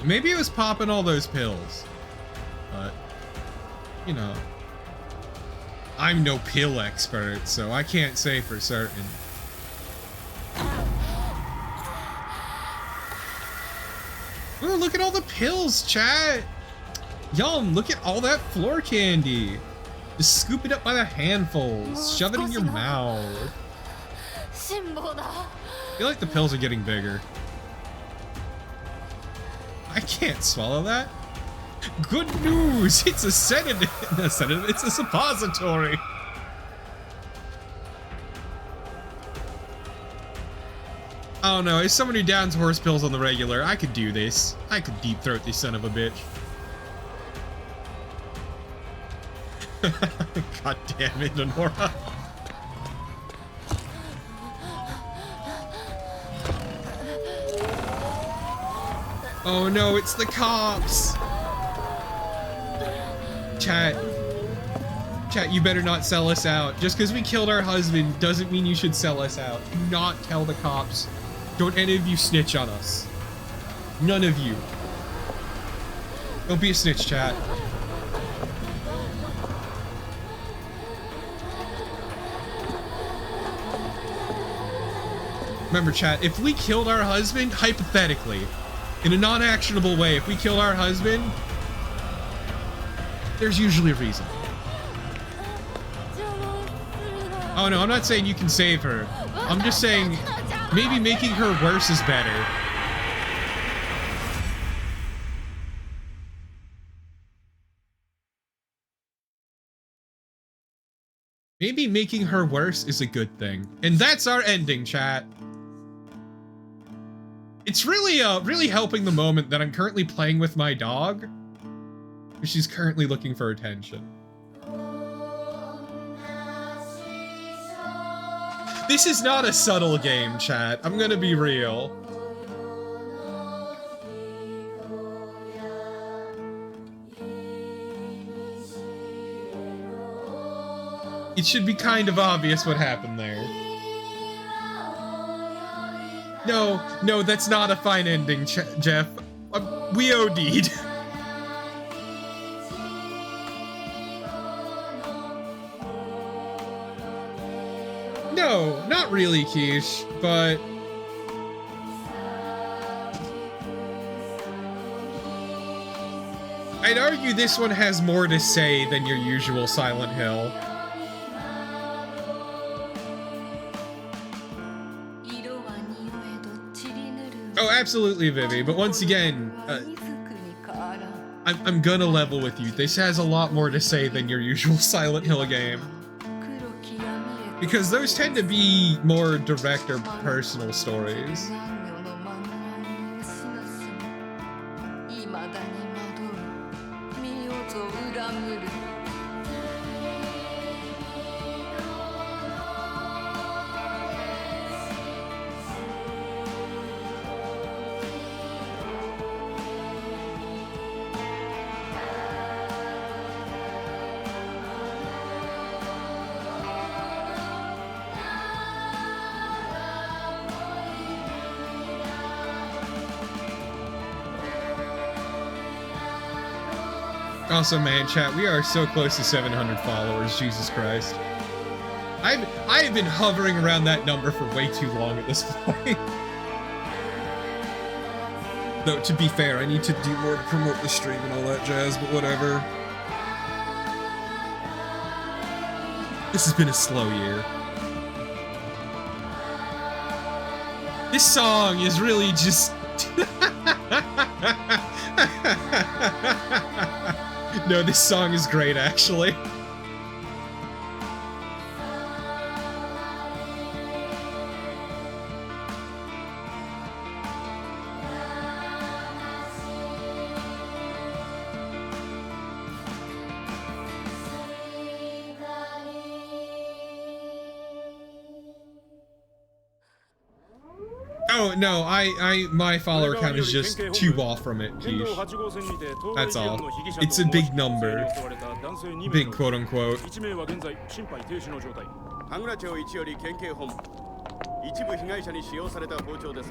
Maybe it was popping all those pills. But, you know, I'm no pill expert, so I can't say for certain. Ooh, look at all the pills, chat! Yum, look at all that floor candy! Just scoop it up by the handfuls. Shove it in your mouth. I feel like the pills are getting bigger. I can't swallow that. Good news! It's a sedative. Not a sedative, it's a suppository. I don't know. As someone who downs horse pills on the regular, I could do this. I could deep throat this son of a bitch. God damn it, Lenora. Oh no, it's the cops. Chat, you better not sell us out. Just because we killed our husband doesn't mean you should sell us out. Do not tell the cops. Don't any of you snitch on us. None of you. Don't be a snitch, chat. Remember, chat, if we killed our husband, hypothetically, in a non-actionable way, if we killed our husband, there's usually a reason. Oh no, I'm not saying you can save her. I'm just saying maybe making her worse is better. Maybe making her worse is a good thing. And that's our ending, chat. It's really helping the moment that I'm currently playing with my dog. She's currently looking for attention. This is not a subtle game, chat. I'm gonna be real. It should be kind of obvious what happened there. No, that's not a fine ending, Jeff. We OD'd. No, not really, Quiche, but... I'd argue this one has more to say than your usual Silent Hill. Oh, absolutely, Vivi, but once again, I'm gonna level with you. This has a lot more to say than your usual Silent Hill game. Because those tend to be more direct or personal stories. Also, man, chat, we are so close to 700 followers, Jesus Christ. I've been hovering around that number for way too long at this point. Though, to be fair, I need to do more to promote the stream and all that jazz, but whatever. This has been a slow year. This song is really just... No, this song is great, actually. Oh, no, my follower count is just 2 off from it, Quiche. That's all. It's a big number. Big quote-unquote.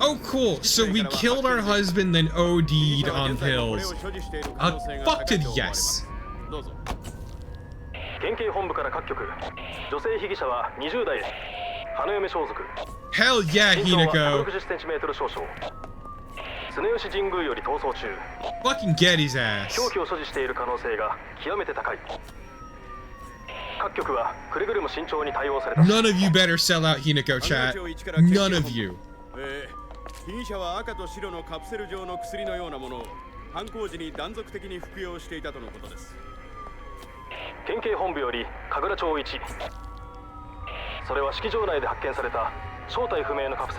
Oh, cool. So we killed our husband, then OD'd on pills. Fuck to the yes. Hell yeah, Hinako. Fucking get his ass. None of you better sell out Hinako, chat. None of you.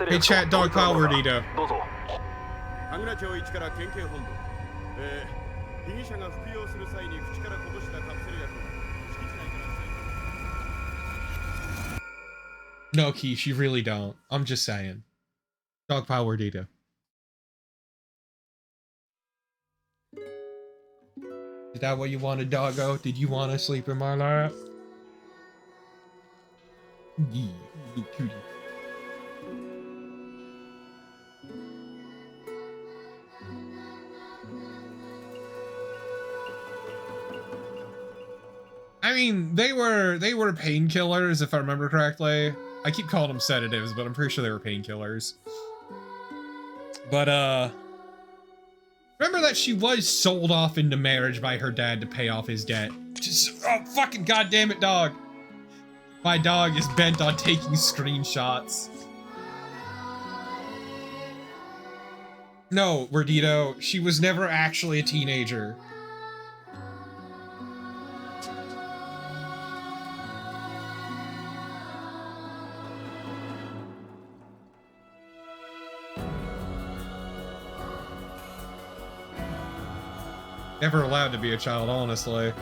Hey chat, dog power, Rita. No, Quiche, you really don't. I'm just saying. Dog power, Data. Is that what you wanted, doggo? Did you want to sleep in my lap? Yeah, you cutie. I mean, they were painkillers, if I remember correctly. I keep calling them sedatives, but I'm pretty sure they were painkillers. But, remember that she was sold off into marriage by her dad to pay off his debt. Just, oh, fucking goddamn it, dog. My dog is bent on taking screenshots. No, Werdito, she was never actually a teenager. Never allowed to be a child, honestly.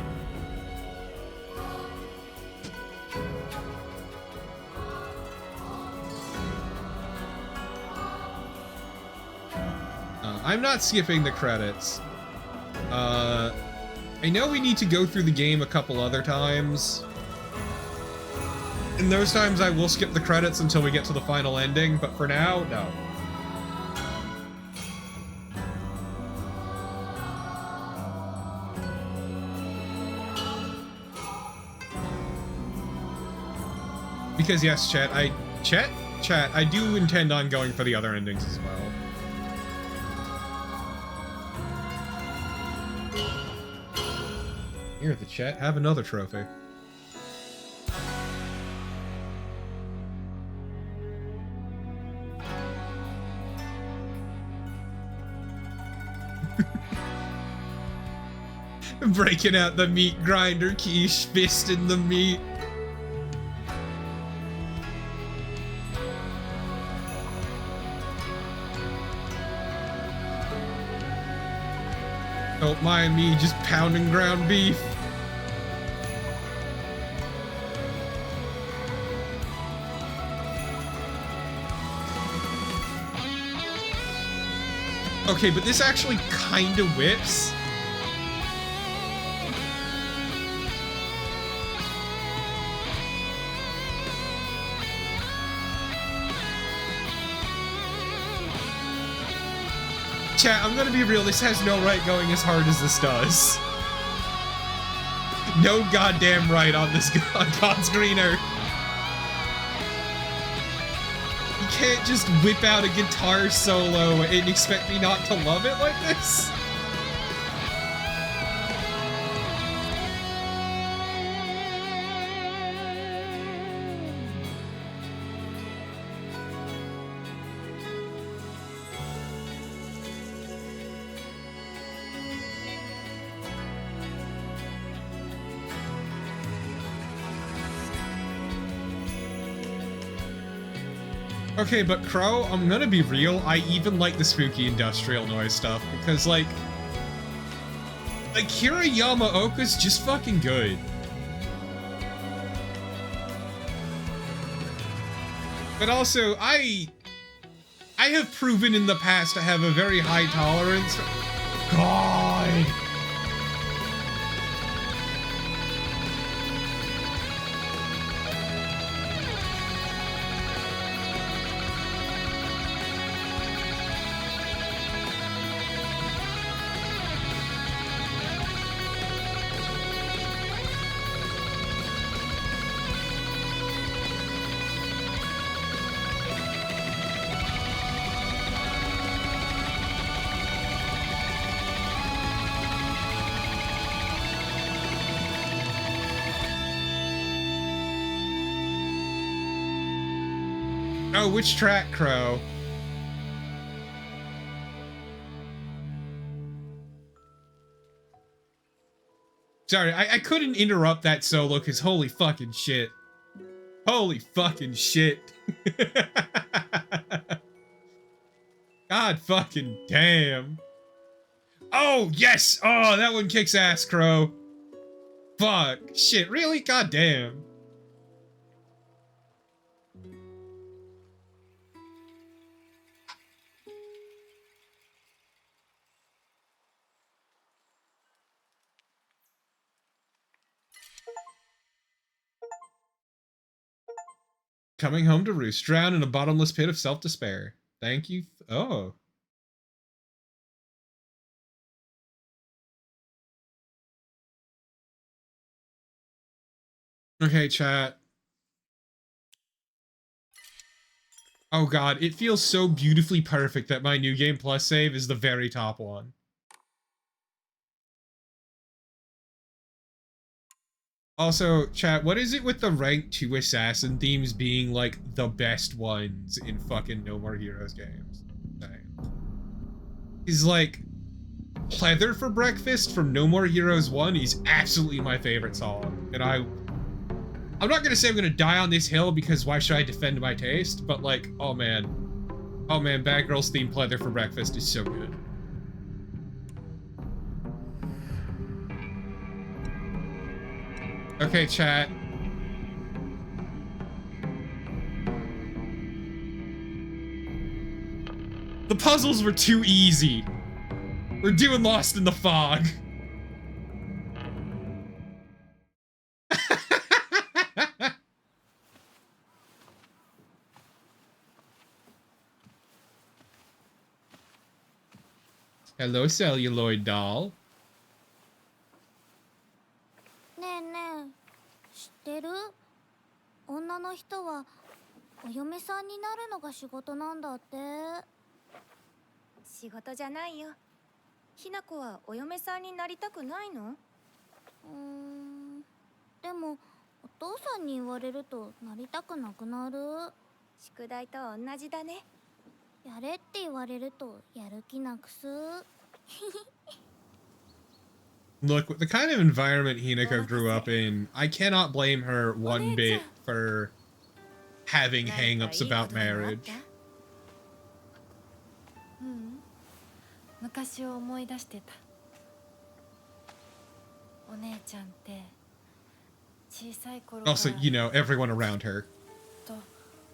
I'm not skipping the credits. I know we need to go through the game a couple other times. In those times, I will skip the credits until we get to the final ending, but for now, no. Because yes, chat, I do intend on going for the other endings as well. Here, the chat, have another trophy. Breaking out the meat grinder, quiche, fist in the meat. Don't mind me just pounding ground beef. Okay, but this actually kinda whips. Chat, I'm gonna be real, this has no right going as hard as this does. No goddamn right on this on God's green earth. You can't just whip out a guitar solo and expect me not to love it like this. Okay, but Crow, I'm gonna be real, I even like the spooky industrial noise stuff, because, like Akira Yamaoka's just fucking good. But also, I have proven in the past to have a very high tolerance. God! Oh, which track, Crow? Sorry, I couldn't interrupt that solo because holy fucking shit. Holy fucking shit. God fucking damn. Oh, yes! Oh, that one kicks ass, Crow. Fuck. Shit, really? God damn. Coming home to roost, drowned in a bottomless pit of self-despair. Thank you. Oh. Okay, chat. Oh god, it feels so beautifully perfect that my New Game Plus save is the very top one. Also, chat, what is it with the rank 2 assassin themes being, like, the best ones in fucking No More Heroes games? He's like, Pleather for Breakfast from No More Heroes 1 is absolutely my favorite song. And I'm not gonna say I'm gonna die on this hill because why should I defend my taste? But like, oh man, Bad Girls theme Pleather for Breakfast is so good. Okay, chat. The puzzles were too easy. We're doing Lost in the Fog. Hello, celluloid doll. ねえねえ、知ってる？女の人はお嫁さんになるのが仕事なんだって。仕事じゃないよ。ひな子はお嫁さんになりたくないの？でもお父さんに言われるとなりたくなくなる。宿題と同じだね。やれって言われるとやる気なくす。Look, with the kind of environment Hinako grew up in, I cannot blame her one bit for having hang-ups about marriage. 昔を思い出してた。お姉ちゃんって小さい頃から Also, you know, everyone around her と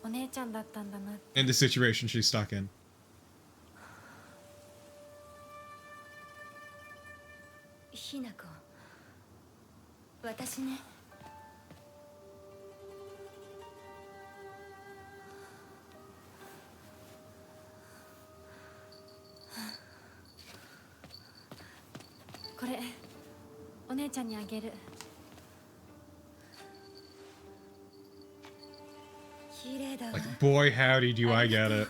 お姉ちゃんだったんだなって。 and the situation she's stuck in. ひな子、私ね。これお姉ちゃんにあげる。綺麗だわ。 Like, boy howdy do I get it.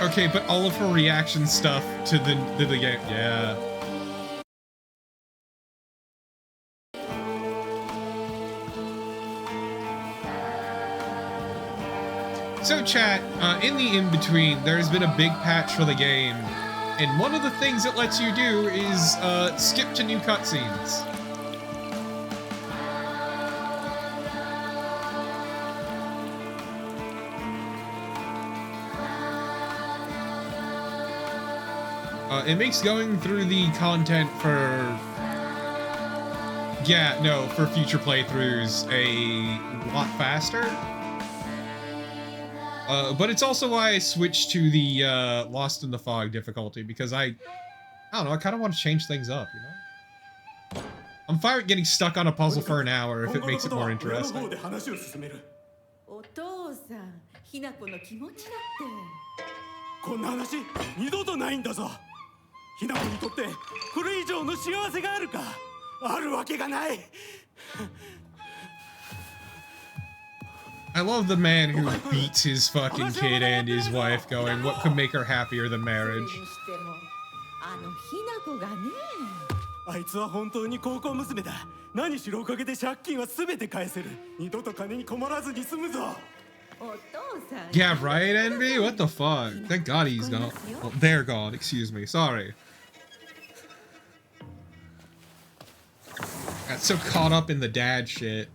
Okay, but all of her reaction stuff to the game, yeah. So chat, in the in-between, there's been a big patch for the game, and one of the things it lets you do is skip to new cutscenes. It makes going through the content for... Yeah, no, for future playthroughs a lot faster. But it's also why I switched to the Lost in the Fog difficulty, because I don't know, I kind of want to change things up, you know? I'm fine with getting stuck on a puzzle for an hour if it makes it more interesting. お父さん、ひな子の気持ちだって。こんな話二度とないんだぞ。ひな子にとってこれ以上の幸せがあるか？あるわけがない。I love the man who beats his fucking kid and his wife going, what could make her happier than marriage? あのひな子がね。あいつは本当に高校娘だ。何しろおかげで借金は全て返せる。二度と金に困らずに済むぞ。お父さん。 Yeah, right, Envy? What the fuck? Thank God he's gone. Well, they're gone, excuse me, sorry. Got so caught up in the dad shit.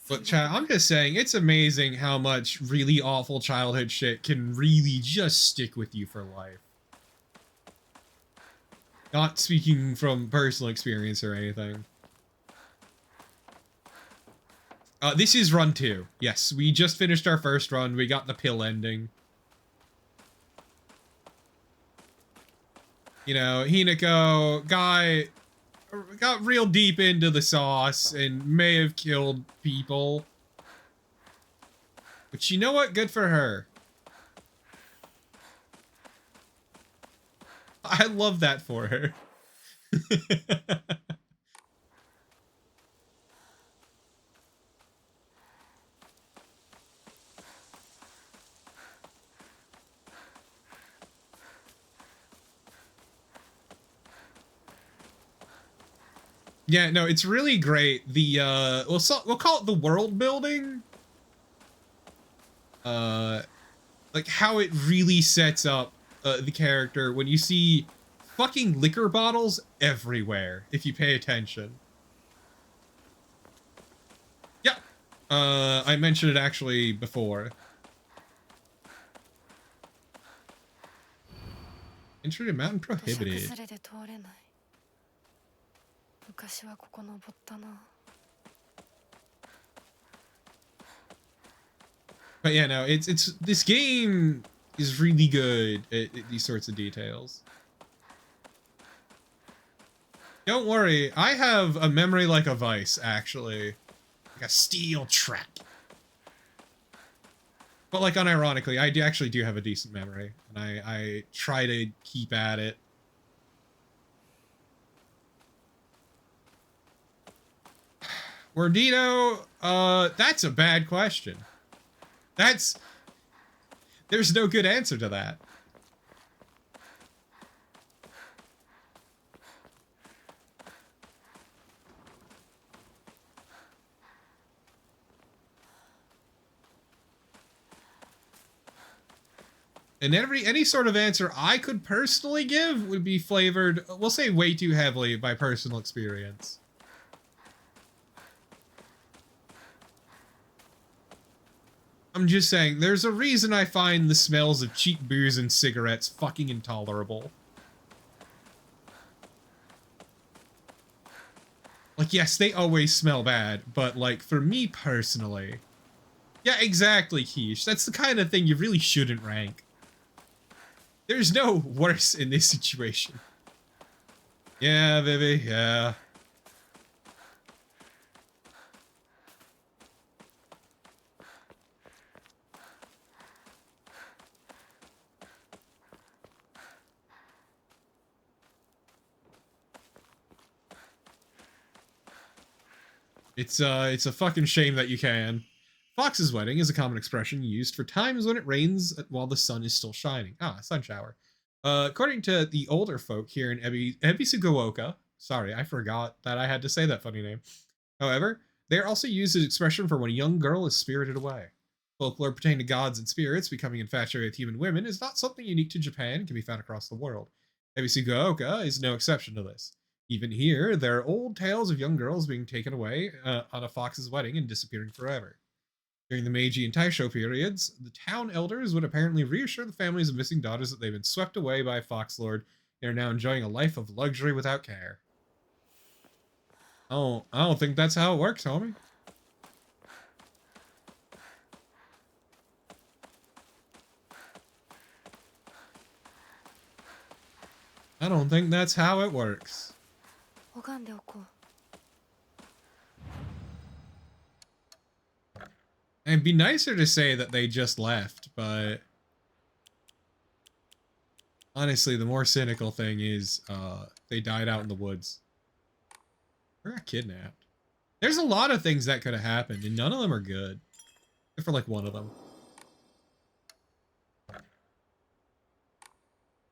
Look, chat, I'm just saying, it's amazing how much really awful childhood shit can really just stick with you for life. Not speaking from personal experience or anything. This is run 2. Yes, we just finished our first run. We got the pill ending. You know, Hinako got real deep into the sauce and may have killed people. But you know what? Good for her. I love that for her. Yeah, no, it's really great. The we'll call it the world building. Like how it really sets up the character when you see fucking liquor bottles everywhere if you pay attention. Yeah. I mentioned it actually before. Entry to mountain prohibited. But yeah, no, it's this game is really good at these sorts of details. Don't worry, I have a memory like a vice, actually. Like a steel trap. But like unironically, I actually do have a decent memory, and I try to keep at it. Wordito, that's a bad question. There's no good answer to that. And any sort of answer I could personally give would be flavored, we'll say, way too heavily by personal experience. I'm just saying, there's a reason I find the smells of cheap booze and cigarettes fucking intolerable. Like, yes, they always smell bad, but, like, for me personally... Yeah, exactly, Quiche. That's the kind of thing you really shouldn't rank. There's no worse in this situation. Yeah, baby, yeah. It's a fucking shame that you can. Fox's wedding is a common expression used for times when it rains while the sun is still shining. Ah, sun shower. According to the older folk here in Ebisugaoka, sorry, I forgot that I had to say that funny name. However, they are also used as an expression for when a young girl is spirited away. Folklore pertaining to gods and spirits becoming infatuated with human women is not something unique to Japan and can be found across the world. Ebisugaoka is no exception to this. Even here, there are old tales of young girls being taken away on a fox's wedding and disappearing forever. During the Meiji and Taisho periods, the town elders would apparently reassure the families of missing daughters that they've been swept away by a fox lord and are now enjoying a life of luxury without care. Oh, I don't think that's how it works, homie. I don't think that's how it works. It'd be nicer to say that they just left, but honestly, the more cynical thing is they died out in the woods. Or got kidnapped. There's a lot of things that could have happened, and none of them are good. Except for like one of them.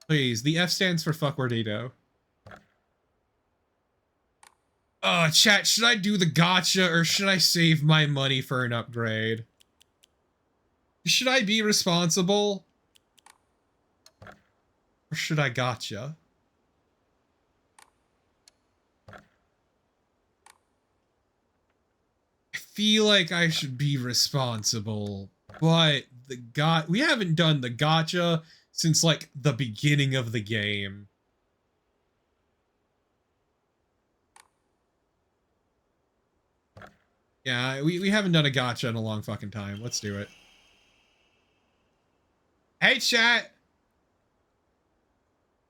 Please, the F stands for fuck Wordito. Chat, should I do the gotcha or should I save my money for an upgrade? Should I be responsible? Or should I gotcha? I feel like I should be responsible, but we haven't done the gotcha since like the beginning of the game. Yeah, we haven't done a gacha in a long fucking time. Let's do it. Hey, chat!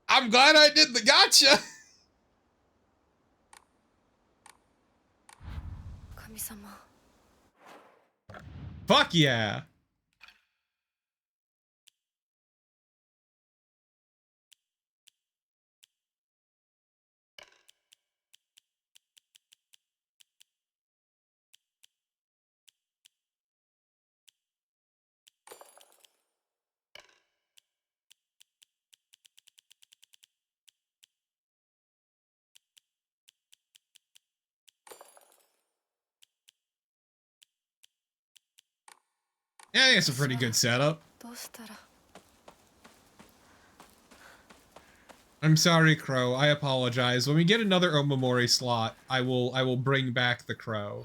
I'm glad I did the gacha! 神様 Fuck yeah! Yeah, I think it's a pretty good setup. どうしたら I'm sorry, Crow. I apologize. When we get another Omamori slot, I will bring back the Crow.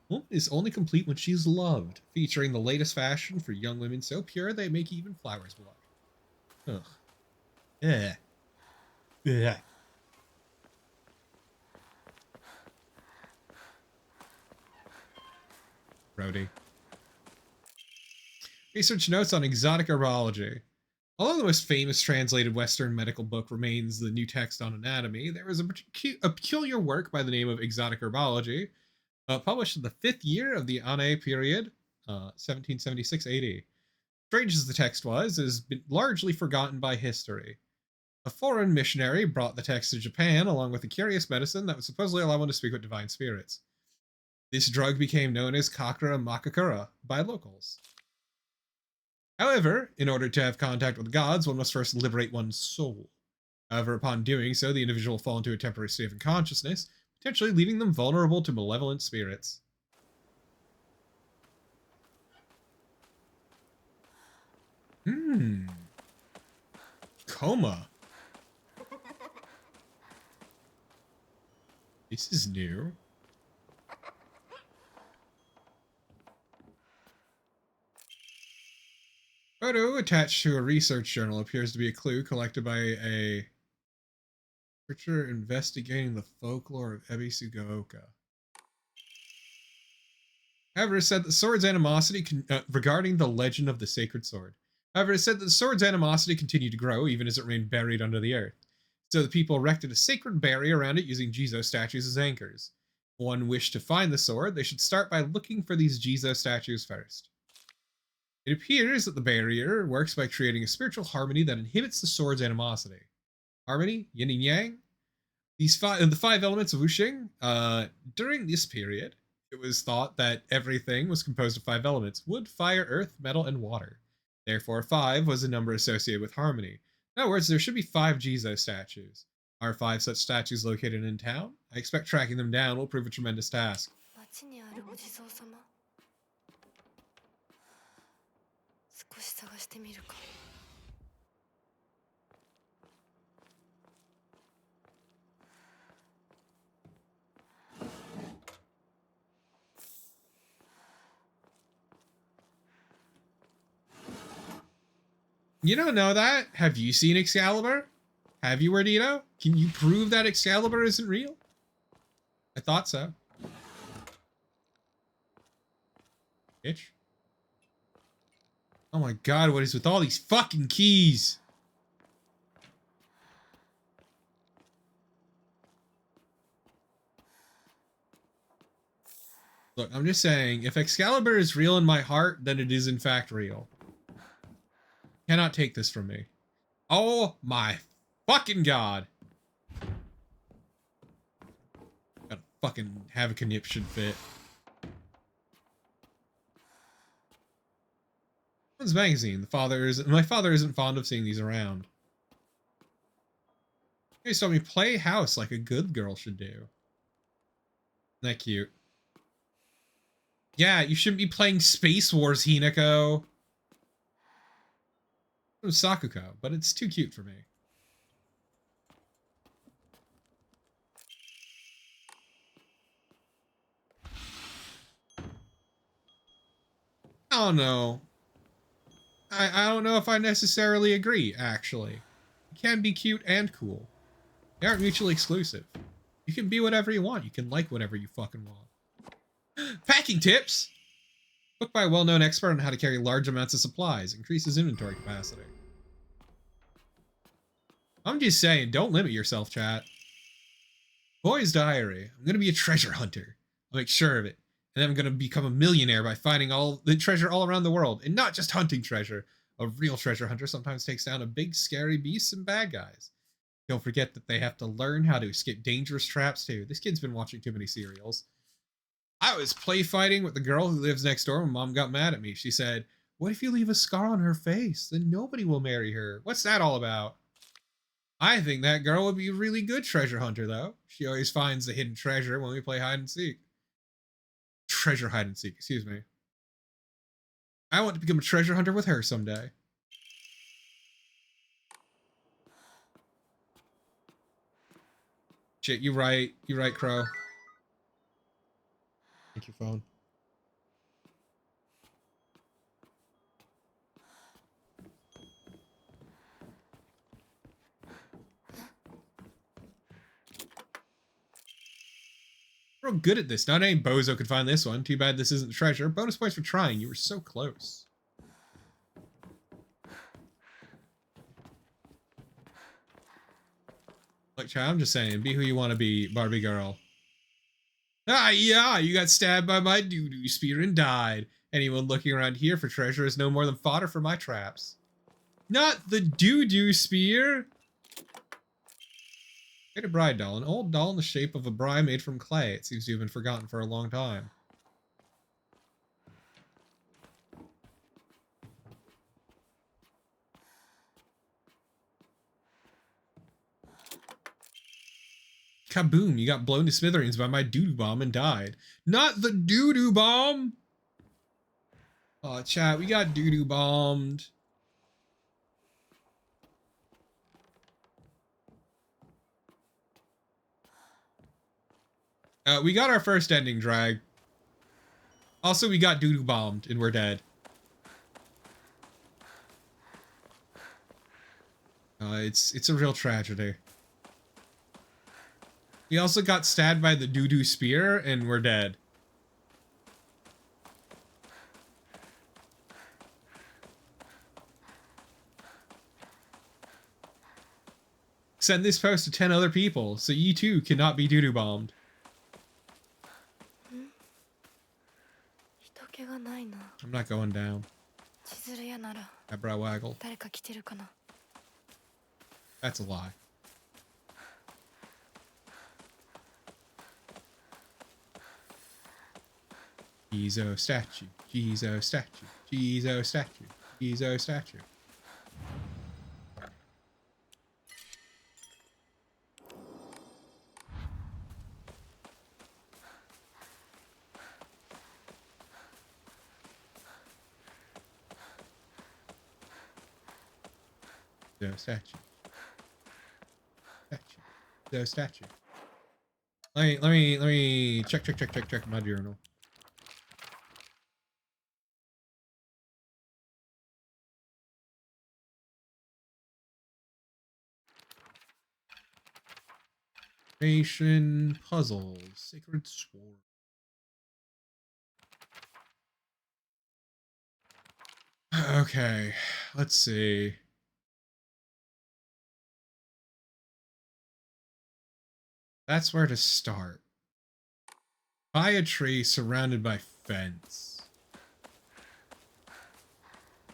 Woman is only complete when she's loved, featuring the latest fashion for young women so pure they make even flowers blush. Ugh. Yeah. Yeah. Brody. Research notes on exotic herbology. Although the most famous translated Western medical book remains the New Text on Anatomy, there was a peculiar work by the name of Exotic Herbology, published in the 5th year of the Ane period, 1776 AD. Strange as the text was, it has been largely forgotten by history. A foreign missionary brought the text to Japan along with a curious medicine that would supposedly allow one to speak with divine spirits. This drug became known as Kakura Makakura by locals. However, in order to have contact with gods, one must first liberate one's soul. However, upon doing so, the individual will fall into a temporary state of unconsciousness, potentially leaving them vulnerable to malevolent spirits. Coma. This is new. Photo attached to a research journal appears to be a clue collected by a researcher investigating the folklore of Ebi Sugaoka. However, it said that the sword's animosity regarding the legend of the sacred sword. However, it said that the sword's animosity continued to grow even as it remained buried under the earth. So the people erected a sacred barrier around it using Jizo statues as anchors. If one wished to find the sword, they should start by looking for these Jizo statues first. It appears that the barrier works by creating a spiritual harmony that inhibits the sword's animosity. Harmony, yin and yang. The 5 elements of Wuxing. During this period, it was thought that everything was composed of 5 elements: wood, fire, earth, metal, and water. Therefore, 5 was a number associated with harmony. In other words, there should be 5 Jizo statues. Are 5 such statues located in town? I expect tracking them down will prove a tremendous task. 町にあるお地蔵様少し探してみるか You don't know that? Have you seen Excalibur? Have you, Ardito? Can you prove that Excalibur isn't real? I thought so. Bitch. Oh my god, what is with all these fucking keys? Look, I'm just saying, if Excalibur is real in my heart, then it is in fact real. Cannot take this from me. Oh my fucking god. Gotta fucking have a conniption fit. This magazine. My father isn't fond of seeing these around. Hey, so me play house like a good girl should do. Isn't that cute? Yeah, you shouldn't be playing Space Wars, Hinako. It was Sakuko, but it's too cute for me. I don't know. I don't know if I necessarily agree, actually. You can be cute and cool. They aren't mutually exclusive. You can be whatever you want. You can like whatever you fucking want. Packing tips! Book by a well-known expert on how to carry large amounts of supplies. Increases inventory capacity. I'm just saying, don't limit yourself, chat. Boy's diary. I'm gonna be a treasure hunter. I'll make sure of it. And then I'm gonna become a millionaire by finding all the treasure all around the world. And not just hunting treasure. A real treasure hunter sometimes takes down a big scary beasts and bad guys. Don't forget that they have to learn how to escape dangerous traps too. This kid's been watching too many serials. I was play fighting with the girl who lives next door when mom got mad at me. She said, "What if you leave a scar on her face? Then nobody will marry her." What's that all about? I think that girl would be a really good treasure hunter, though. She always finds the hidden treasure when we play hide and seek. Treasure hide and seek, excuse me. I want to become a treasure hunter with her someday. Shit, you right. You right, Crow. Take your phone. Real good at this. Not any bozo could find this one. Too bad this isn't treasure. Bonus points for trying. You were so close. Look, child, I'm just saying. Be who you want to be, Barbie girl. Ah, yeah, you got stabbed by my doo-doo spear and died. Anyone looking around here for treasure is no more than fodder for my traps. Not the doo-doo spear! Get a bride doll. An old doll in the shape of a bride made from clay. It seems to have been forgotten for a long time. Kaboom, you got blown to smithereens by my doo-doo bomb and died. Not the doo-doo bomb! Aw, chat, we got doo-doo bombed. We got our first ending drag. Also, we got doo-doo bombed and we're dead. It's a real tragedy. We also got stabbed by the doo-doo spear and we're dead. Send this post to 10 other people so you too cannot be doo-doo bombed. I'm not going down. Eyebrow waggle. That's a lie. Jizo statue. Jizo statue. Jizo statue. Jizo statue. The statue. The statue. Let me check my journal. Nation puzzles. Sacred sword. Okay, let's see. That's where to start. By a tree surrounded by fence.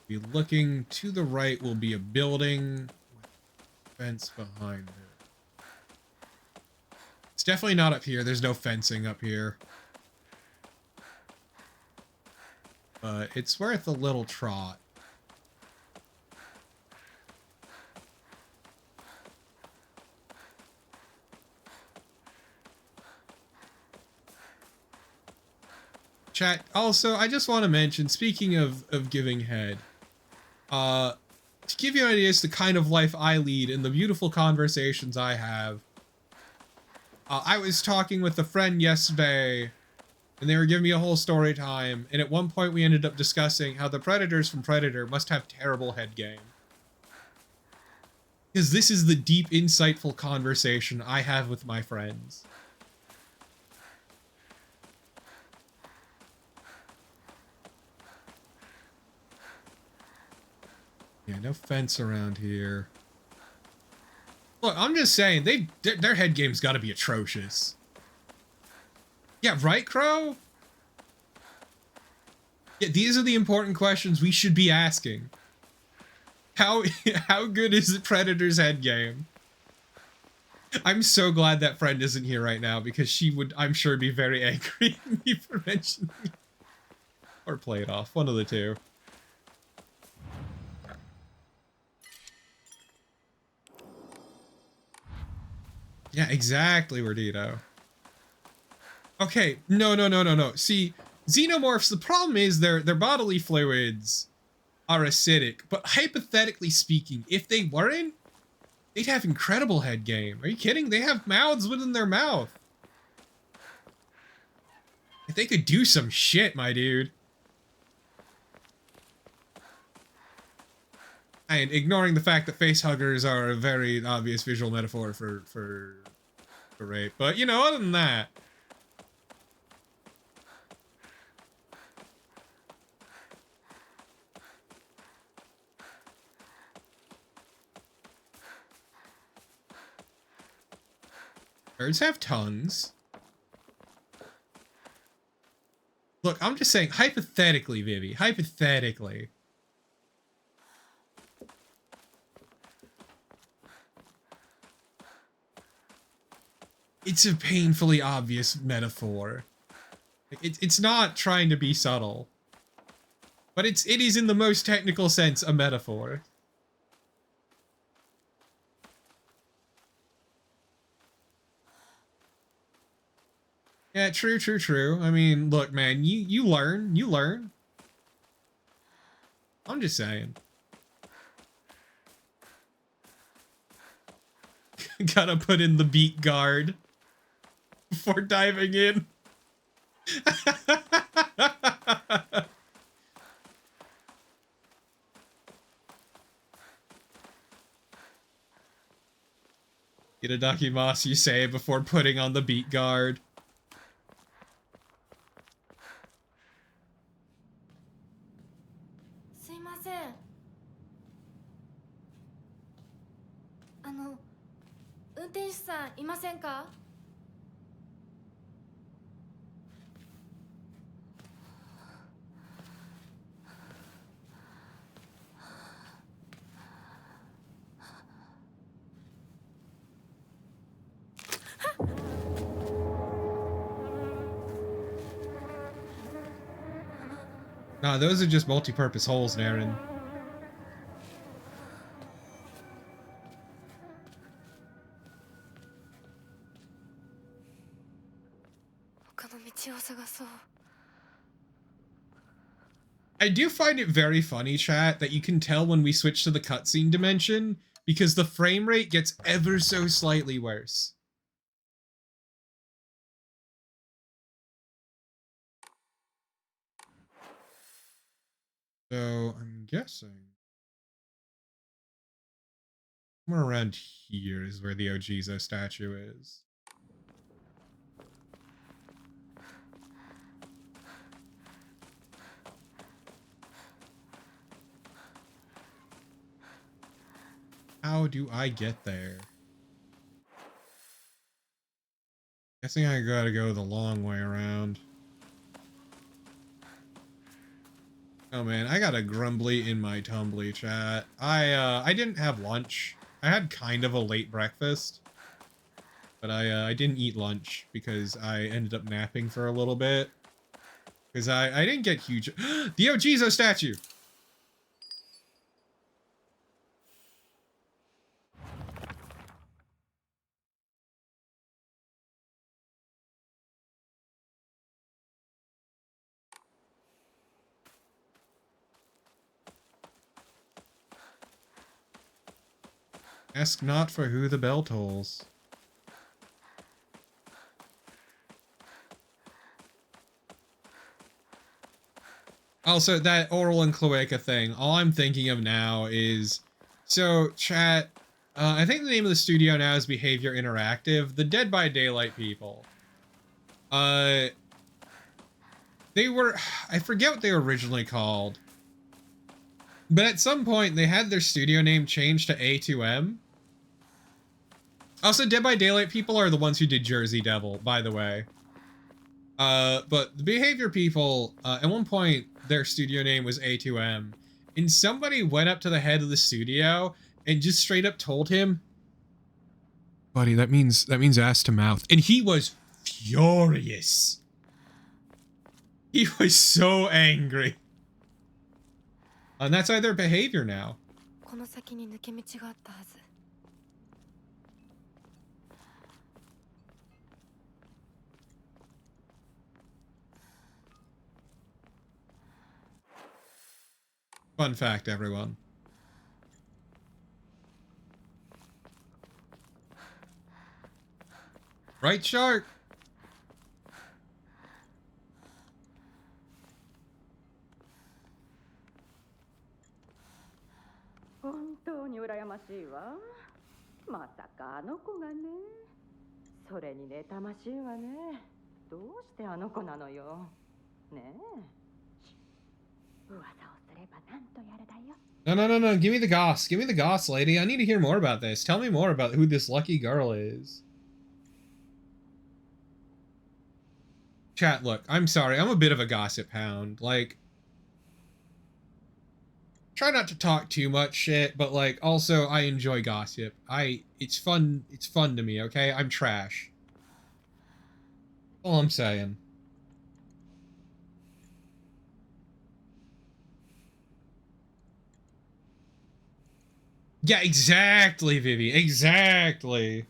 Be looking to the right will be a building with fence behind it. It's definitely not up here. There's no fencing up here. But it's worth a little trot. Chat, also, I just want to mention, speaking of giving head, to give you an idea as to the kind of life I lead and the beautiful conversations I have, I was talking with a friend yesterday, and they were giving me a whole story time, and at one point we ended up discussing how the predators from Predator must have terrible head game. Because this is the deep, insightful conversation I have with my friends. Yeah, no fence around here. Look, I'm just saying, their head game's gotta be atrocious. Yeah, right, Crow? Yeah, these are the important questions we should be asking. How good is the Predator's head game? I'm so glad that friend isn't here right now because she would, I'm sure, be very angry at me for mentioning it. Or play it off, one of the two. Yeah, exactly, Wardito. Okay, no. See, xenomorphs, the problem is their bodily fluids are acidic, but hypothetically speaking, if they weren't, they'd have incredible head game. Are you kidding? They have mouths within their mouth. If they could do some shit, my dude. And ignoring the fact that facehuggers are a very obvious visual metaphor for rape. But, you know, other than that. Birds have tongues. Look, I'm just saying, hypothetically, Vivi, hypothetically. It's a painfully obvious metaphor. It's not trying to be subtle. But it is in the most technical sense a metaphor. Yeah, true. I mean, look, man, you learn. I'm just saying. Gotta put in the beat guard before diving in. Itadakimasu, you say before putting on the beat guard. Nah, those are just multi-purpose holes, Naren. I do find it very funny, chat, that you can tell when we switch to the cutscene dimension, because the frame rate gets ever so slightly worse. So, I'm guessing somewhere around here is where the Ojizo statue is. How do I get there? Guessing I gotta go the long way around. Oh man, I got a grumbly in my tumbly, chat. I didn't have lunch. I had kind of a late breakfast. But I didn't eat lunch because I ended up napping for a little bit. Because I didn't get huge... The Ojizo statue! Ask not for who the bell tolls. Also, that oral and cloaca thing, all I'm thinking of now is... So, chat, I think the name of the studio now is Behavior Interactive. The Dead by Daylight people. They were... I forget what they were originally called. But at some point, they had their studio name changed to A2M. Also, Dead by Daylight people are the ones who did Jersey Devil, by the way. But the Behavior people, at one point, their studio name was A2M. And somebody went up to the head of the studio and just straight up told him, buddy, that means ass to mouth. And he was furious. He was so angry. And that's either Behavior now. この先に抜け道があったはず。Fun fact, everyone. Right, Shark? 本当に羨ましいわ。まさかあの子がね。それに妬ましいわね。どうしてあの子なのよ。ねえ。噂をすればなんとやらだよ。No, no, no, no. Give me the goss. Give me the goss, lady. I need to hear more about this. Tell me more about who this lucky girl is. Chat, look, I'm sorry. I'm a bit of a gossip hound. Like, try not to talk too much shit, but like, also, I enjoy gossip. It's fun to me, okay? I'm trash. All I'm saying. Yeah, exactly, Vivi. Exactly.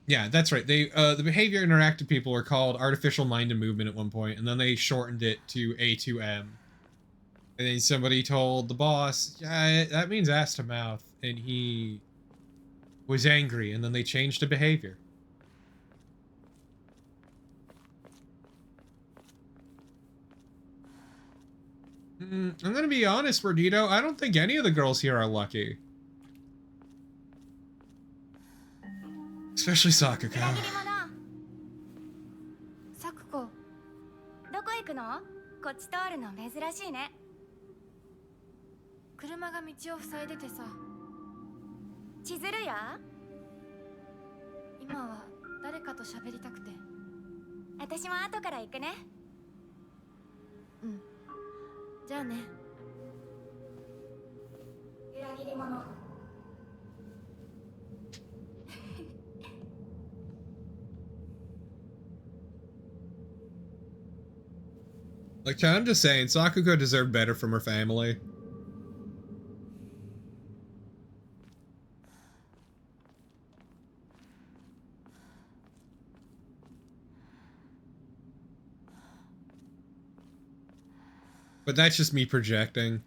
Yeah, that's right. They the behavior interactive people were called artificial mind and movement at one point, and then they shortened it to A2M. And then somebody told the boss, yeah, that means ass to mouth, and he was angry, and then they changed to behavior. I'm gonna be honest, Berdito, I don't think any of the girls here are lucky. Especially Sakuko. サクコ、どこ行くの？こっち通るの珍しいね。車が道を塞いでてさ。千鶴や？今は誰かと喋りたくて。私も後から行くね。うん。じゃあね。裏切り者。Like, I'm just saying, Sakuko deserved better from her family. But that's just me projecting.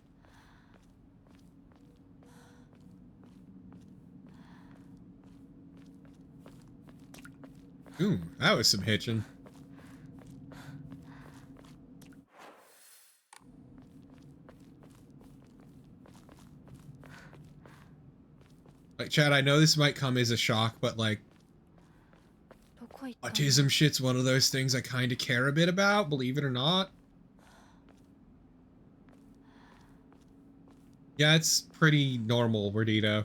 Ooh, that was some hitching. Like, Chad, I know this might come as a shock, but like, autism shit's one of those things I kind of care a bit about, believe it or not. Yeah, it's pretty normal, Verdito.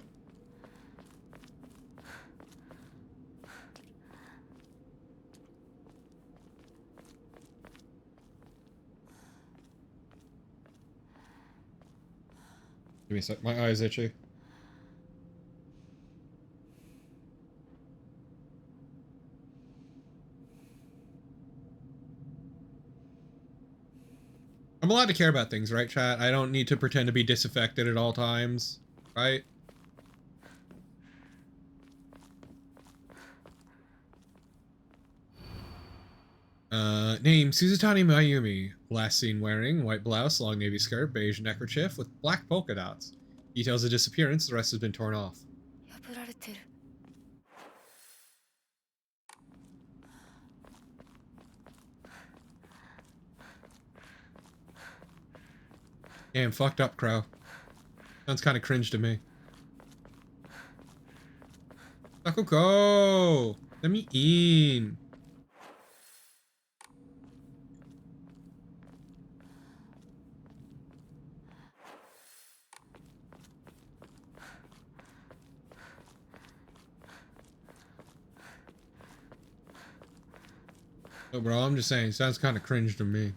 Give me a sec, my eye's itchy. I'm allowed to care about things, right, chat? I don't need to pretend to be disaffected at all times, right? Name, Suzutani Mayumi. Last seen wearing white blouse, long navy skirt, beige neckerchief with black polka dots. Details of disappearance, the rest has been torn off. Damn, fucked up, Crow. Sounds kind of cringe to me. So Sakuko! Let me in. No, bro, I'm just saying, sounds kind of cringe to me.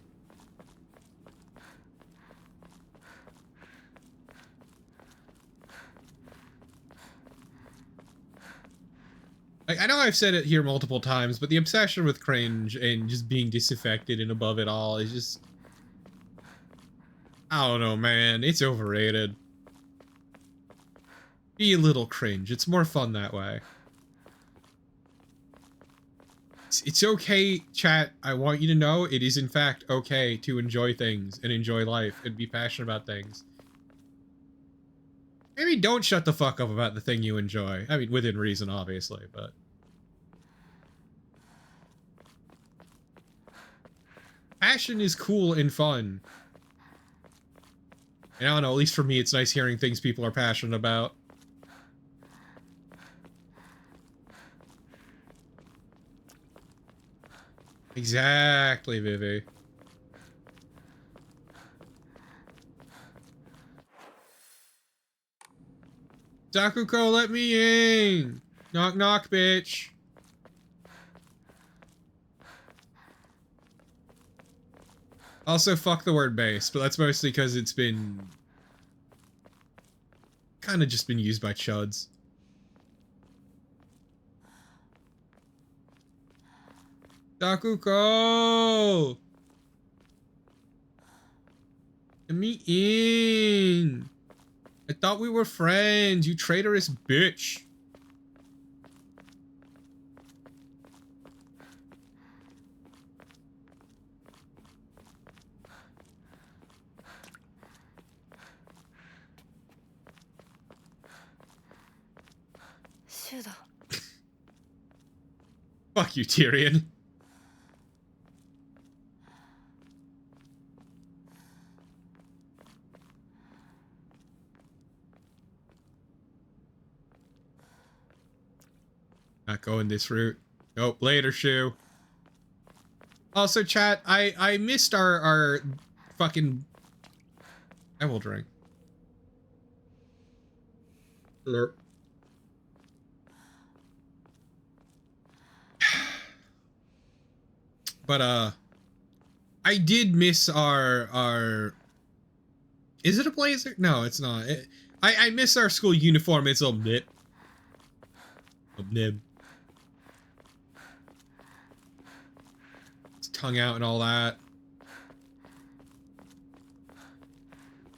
I know I've said it here multiple times, but the obsession with cringe and just being disaffected and above it all is just... I don't know, man. It's overrated. Be a little cringe. It's more fun that way. It's okay, chat. I want you to know it is in fact okay to enjoy things and enjoy life and be passionate about things. Maybe don't shut the fuck up about the thing you enjoy. I mean, within reason, obviously, but... Passion is cool and fun. And I don't know, at least for me, it's nice hearing things people are passionate about. Exactly, Vivi. Sakuko, let me in! Knock knock, bitch. Also, fuck the word base, but that's mostly because it's been... kind of just been used by chuds. Sakuko! Let me in! I thought we were friends, you traitorous bitch! Fuck you, Tyrion. Not going this route. Nope, later, Shu. Also, chat, I missed our fucking... I will drink. Alert. But, I did miss our... Is it a blazer? No, it's not. I miss our school uniform. It's a nib. Nib. It's tongue out and all that.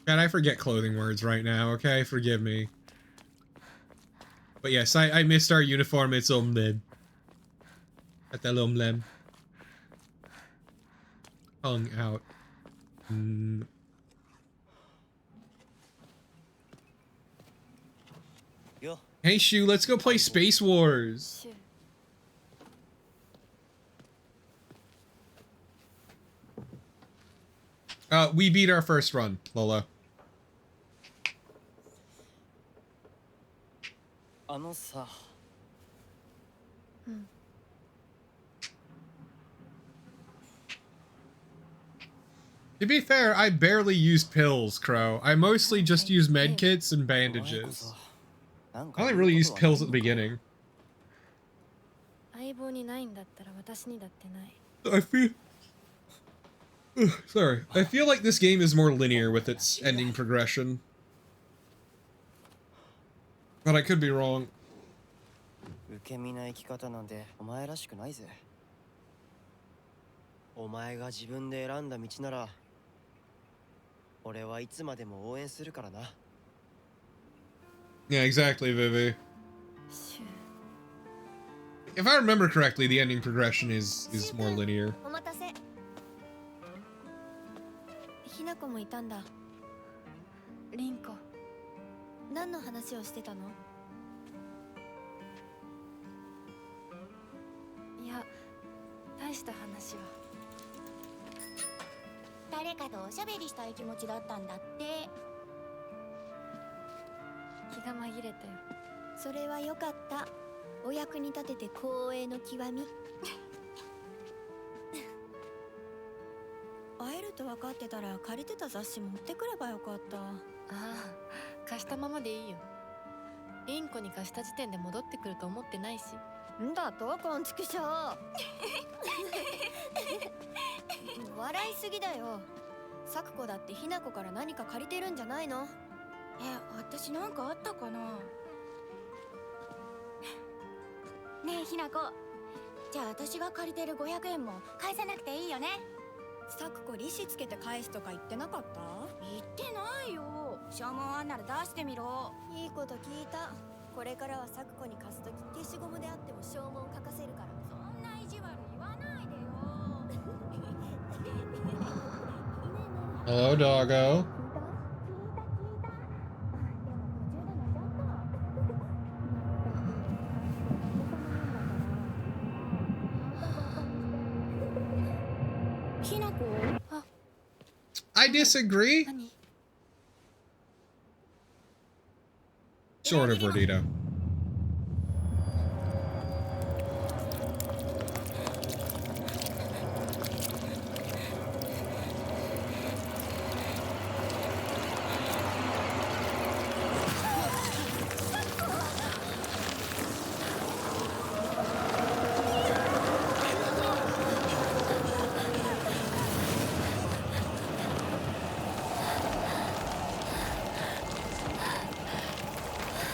God, I forget clothing words right now, okay? Forgive me. But yes, I missed our uniform. It's a nib. At that little nib. Tongue out. Hey, Shu, let's go play Space Wars. We beat our first run, Lola. To be fair, I barely used pills, Crow. I mostly just used medkits and bandages. I only really used pills at the beginning. I feel... Sorry. I feel like this game is more linear with its ending progression. But I could be wrong. Yeah, exactly, Vivi. If I remember correctly, the ending progression is more linear. お役に立てて光栄の極み。会えると分かってたら借りてた雑誌持ってくればよかった。ああ、貸したままでいいよ。インコに貸した時点で戻ってくると思ってないし。んだとこんちくしょう。笑いすぎだよ。サクコだってひなこから何か借りてるんじゃないの？私なんかあったかな。ねえひなこ、じゃあ私が借りてる500円も返さなくていいよね。サクコ利子つけて返すとか言ってなかった？言ってないよ。証文あんなら出してみろ。いいこと聞いた。これからはサクコに貸すとき消しゴムであっても証文書かせるから。そんな意地悪言わないでよ。Hello, doggo. ひなこ？ I disagree. 何？ Sort of, Rodito.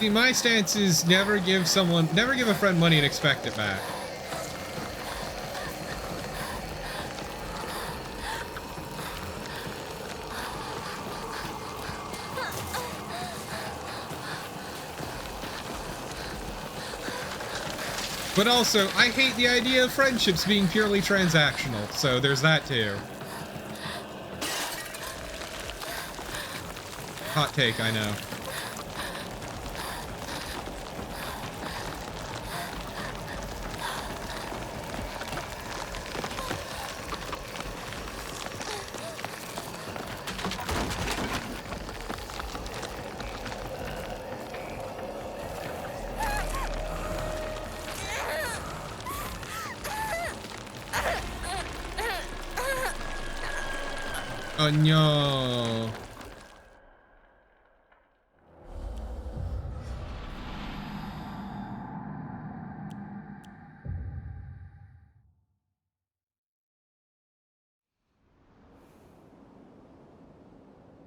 See, my stance is never give a friend money and expect it back. But also, I hate the idea of friendships being purely transactional, so there's that too. Hot take, I know. Oh no.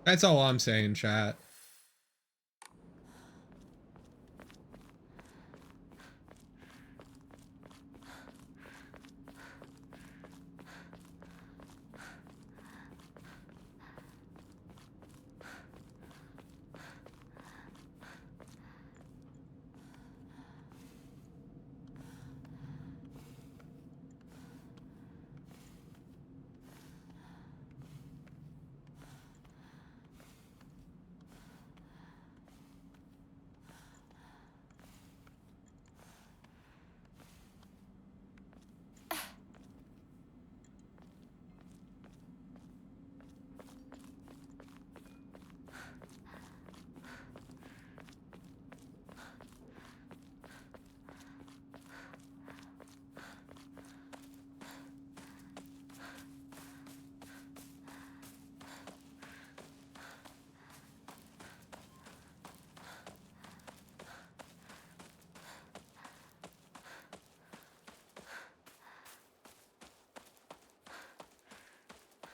That's all I'm saying, chat.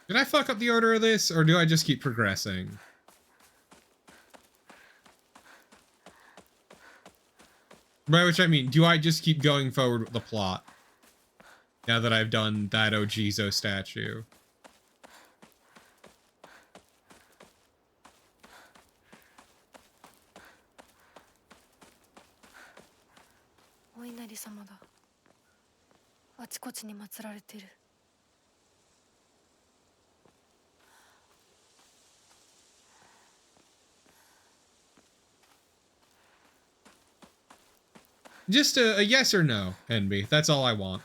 Did I fuck up the order of this, or do I just keep progressing? By which I mean, do I just keep going forward with the plot? Now that I've done that Ojizo statue. Just a yes or no, Envy. That's all I want.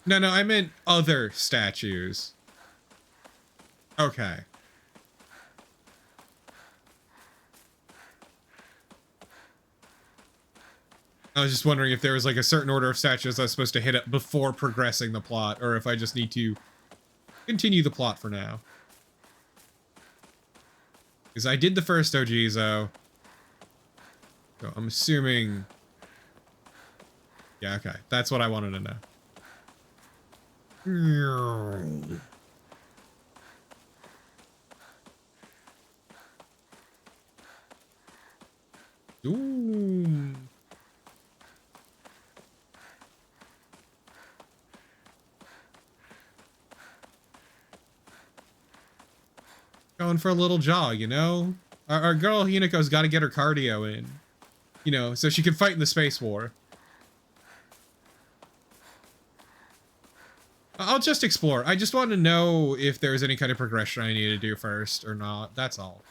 No, I meant other statues. Okay. I was just wondering if there was like a certain order of statues I was supposed to hit up before progressing the plot, or if I just need to continue the plot for now. Because I did the first Ojizo. So I'm assuming... Yeah, okay. That's what I wanted to know. Ooh. Going for a little jog, you know? Our girl Hinako's got to get her cardio in. You know, so she can fight in the space war. I'll just explore. I just want to know if there's any kind of progression I need to do first or not. That's all.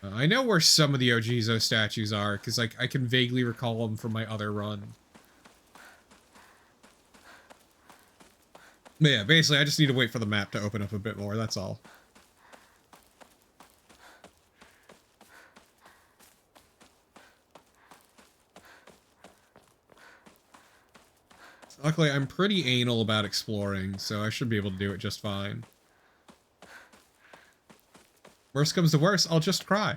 I know where some of the Ojizo statues are, because like I can vaguely recall them from my other run. But yeah, basically I just need to wait for the map to open up a bit more, that's all. Luckily, I'm pretty anal about exploring, so I should be able to do it just fine. Worst comes to worst, I'll just cry.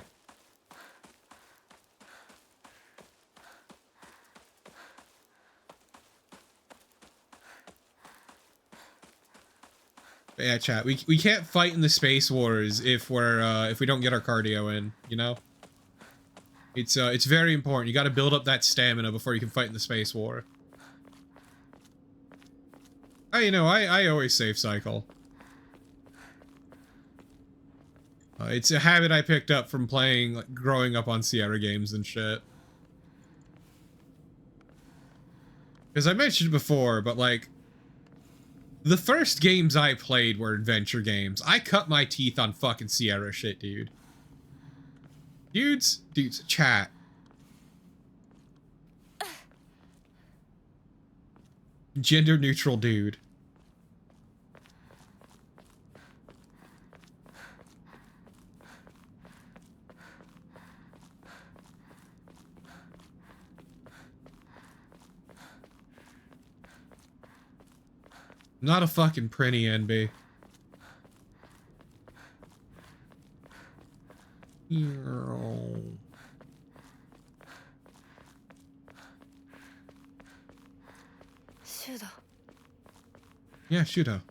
But yeah, chat. We can't fight in the space wars if we don't get our cardio in, you know? It's very important. You got to build up that stamina before you can fight in the space war. You know, I always save cycle. It's a habit I picked up from playing, like, growing up on Sierra games and shit. Because I mentioned it before, but like, the first games I played were adventure games. I cut my teeth on fucking Sierra shit, dude. Dudes, chat. Gender neutral dude. Not a fucking pretty NB. Yeah, Shudo.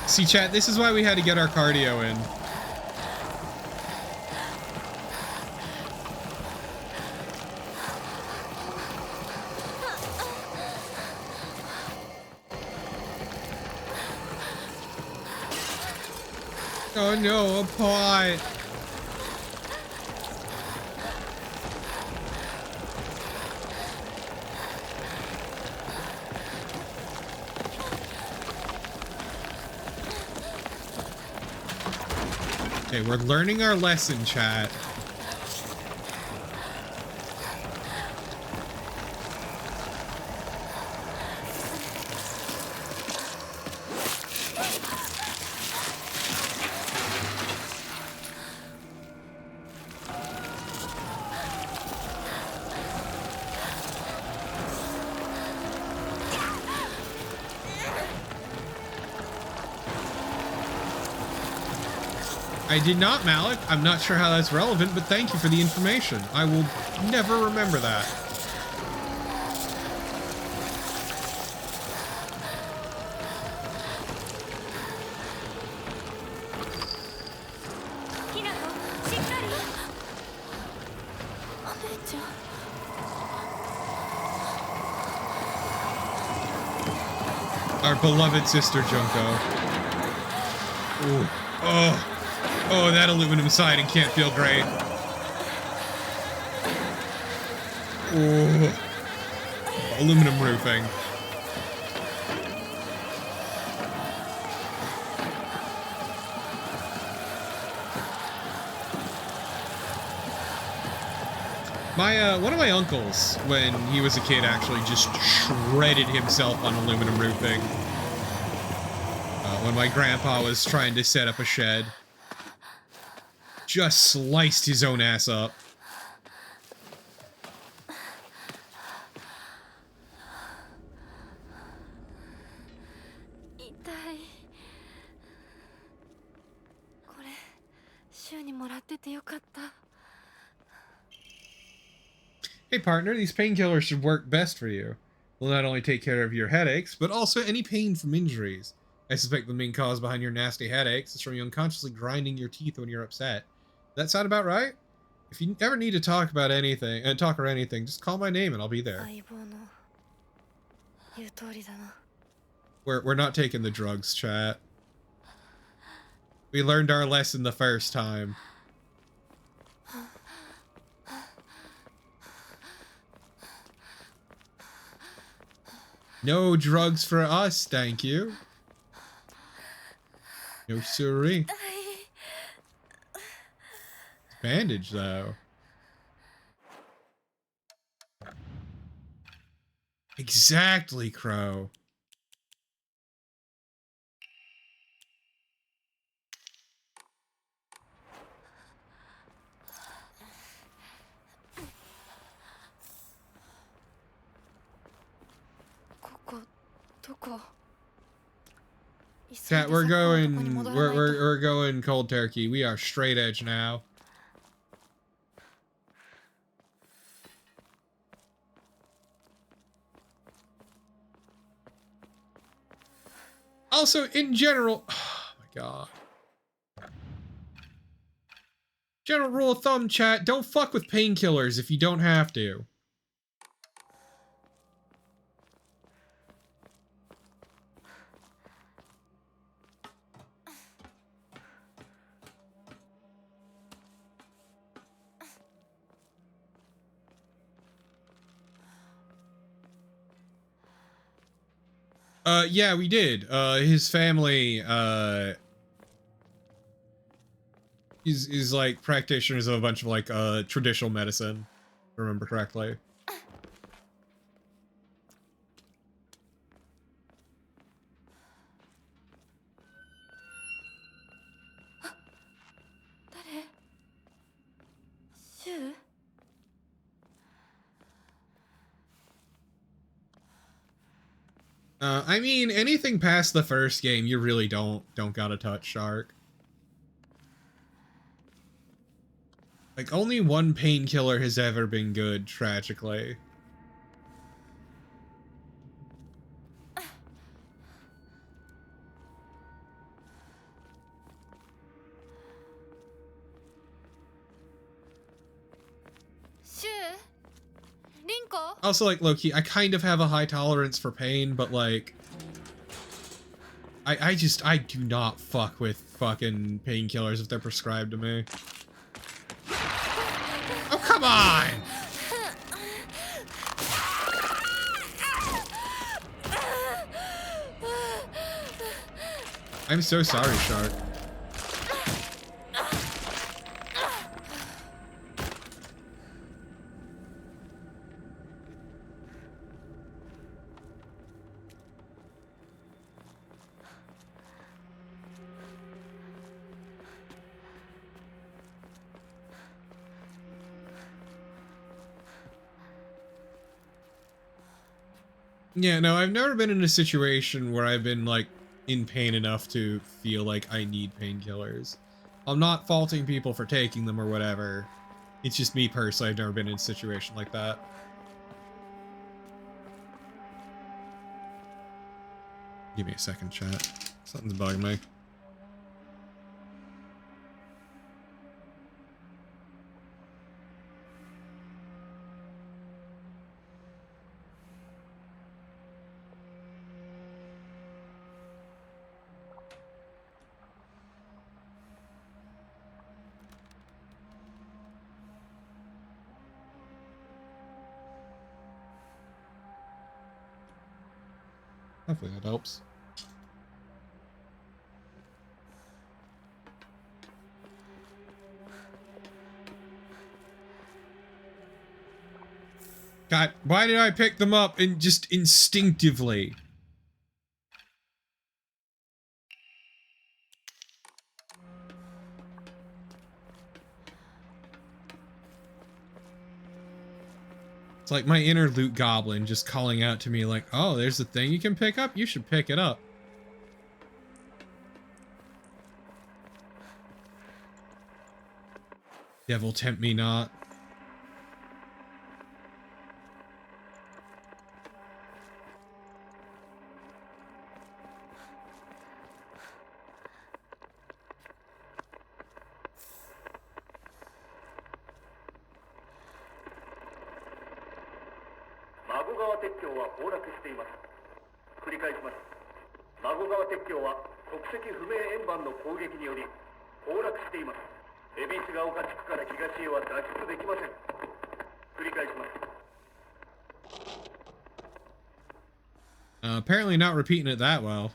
See, chat, this is why we had to get our cardio in. Oh no, a pot. Okay, we're learning our lesson, chat. I did not, Malik. I'm not sure how that's relevant, but thank you for the information. I will never remember that. Our beloved sister Junko. Ooh. Oh. Oh, that aluminum siding can't feel great. Ooh. Aluminum roofing. My one of my uncles, when he was a kid, actually just shredded himself on aluminum roofing. When my grandpa was trying to set up a shed. Just sliced his own ass up. Hey partner, these painkillers should work best for you. They'll not only take care of your headaches, but also any pain from injuries. I suspect the main cause behind your nasty headaches is from you unconsciously grinding your teeth when you're upset. Does that sound about right? If you ever need to talk about anything, just call my name and I'll be there. We're not taking the drugs, chat. We learned our lesson the first time. No drugs for us, thank you. No siree. Bandage, though. Exactly, Crow. Chat, we're going cold turkey. We are straight edge now. Also, in general, oh my god. General rule of thumb, chat, don't fuck with painkillers if you don't have to. Yeah, we did. His family, is like practitioners of a bunch of like, traditional medicine, if I remember correctly. I mean, anything past the first game, you really don't gotta touch, Shark. Like, only one painkiller has ever been good, tragically. Also, like, low-key, I kind of have a high tolerance for pain, but, like... I do not fuck with fucking painkillers if they're prescribed to me. Oh, come on! I'm so sorry, Shark. Yeah, no, I've never been in a situation where I've been, like, in pain enough to feel like I need painkillers. I'm not faulting people for taking them or whatever. It's just me personally, I've never been in a situation like that. Give me a second, chat. Something's bugging me. Hopefully that helps. God, why did I pick them up and just instinctively? It's like my inner loot goblin just calling out to me like, oh, there's a thing you can pick up? You should pick it up. Devil tempt me not. Apparently not repeating it that well.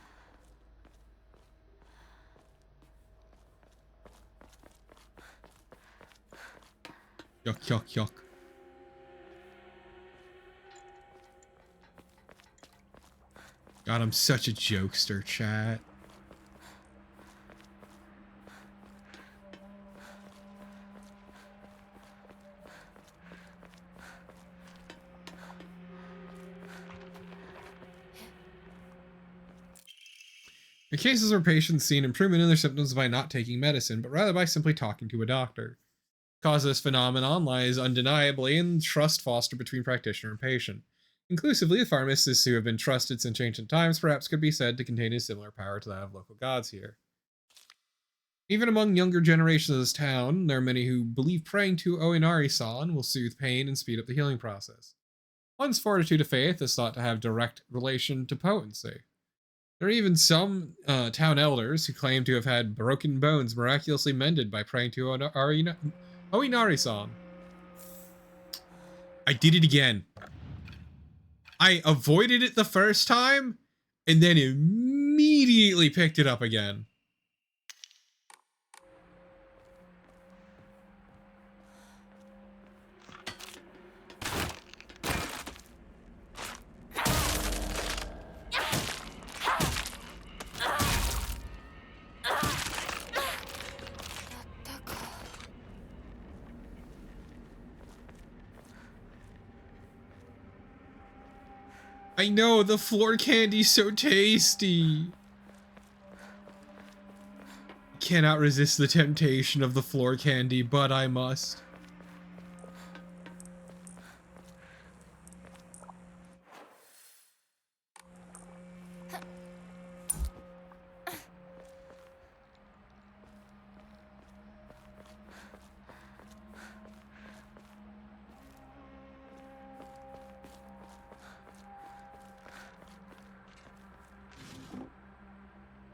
Yuck, yuck, yuck. God, I'm such a jokester, chat. In cases where patients see an improvement in their symptoms by not taking medicine, but rather by simply talking to a doctor. The cause of this phenomenon lies undeniably in trust fostered between practitioner and patient. Inclusively, the pharmacists who have been trusted since ancient times perhaps could be said to contain a similar power to that of local gods here. Even among younger generations of this town, there are many who believe praying to Oinari-san will soothe pain and speed up the healing process. One's fortitude of faith is thought to have direct relation to potency. There are even some town elders who claim to have had broken bones miraculously mended by praying to Oinari-san. I did it again. I avoided it the first time, and then immediately picked it up again. I know, the floor candy's so tasty. Cannot resist the temptation of the floor candy, but I must.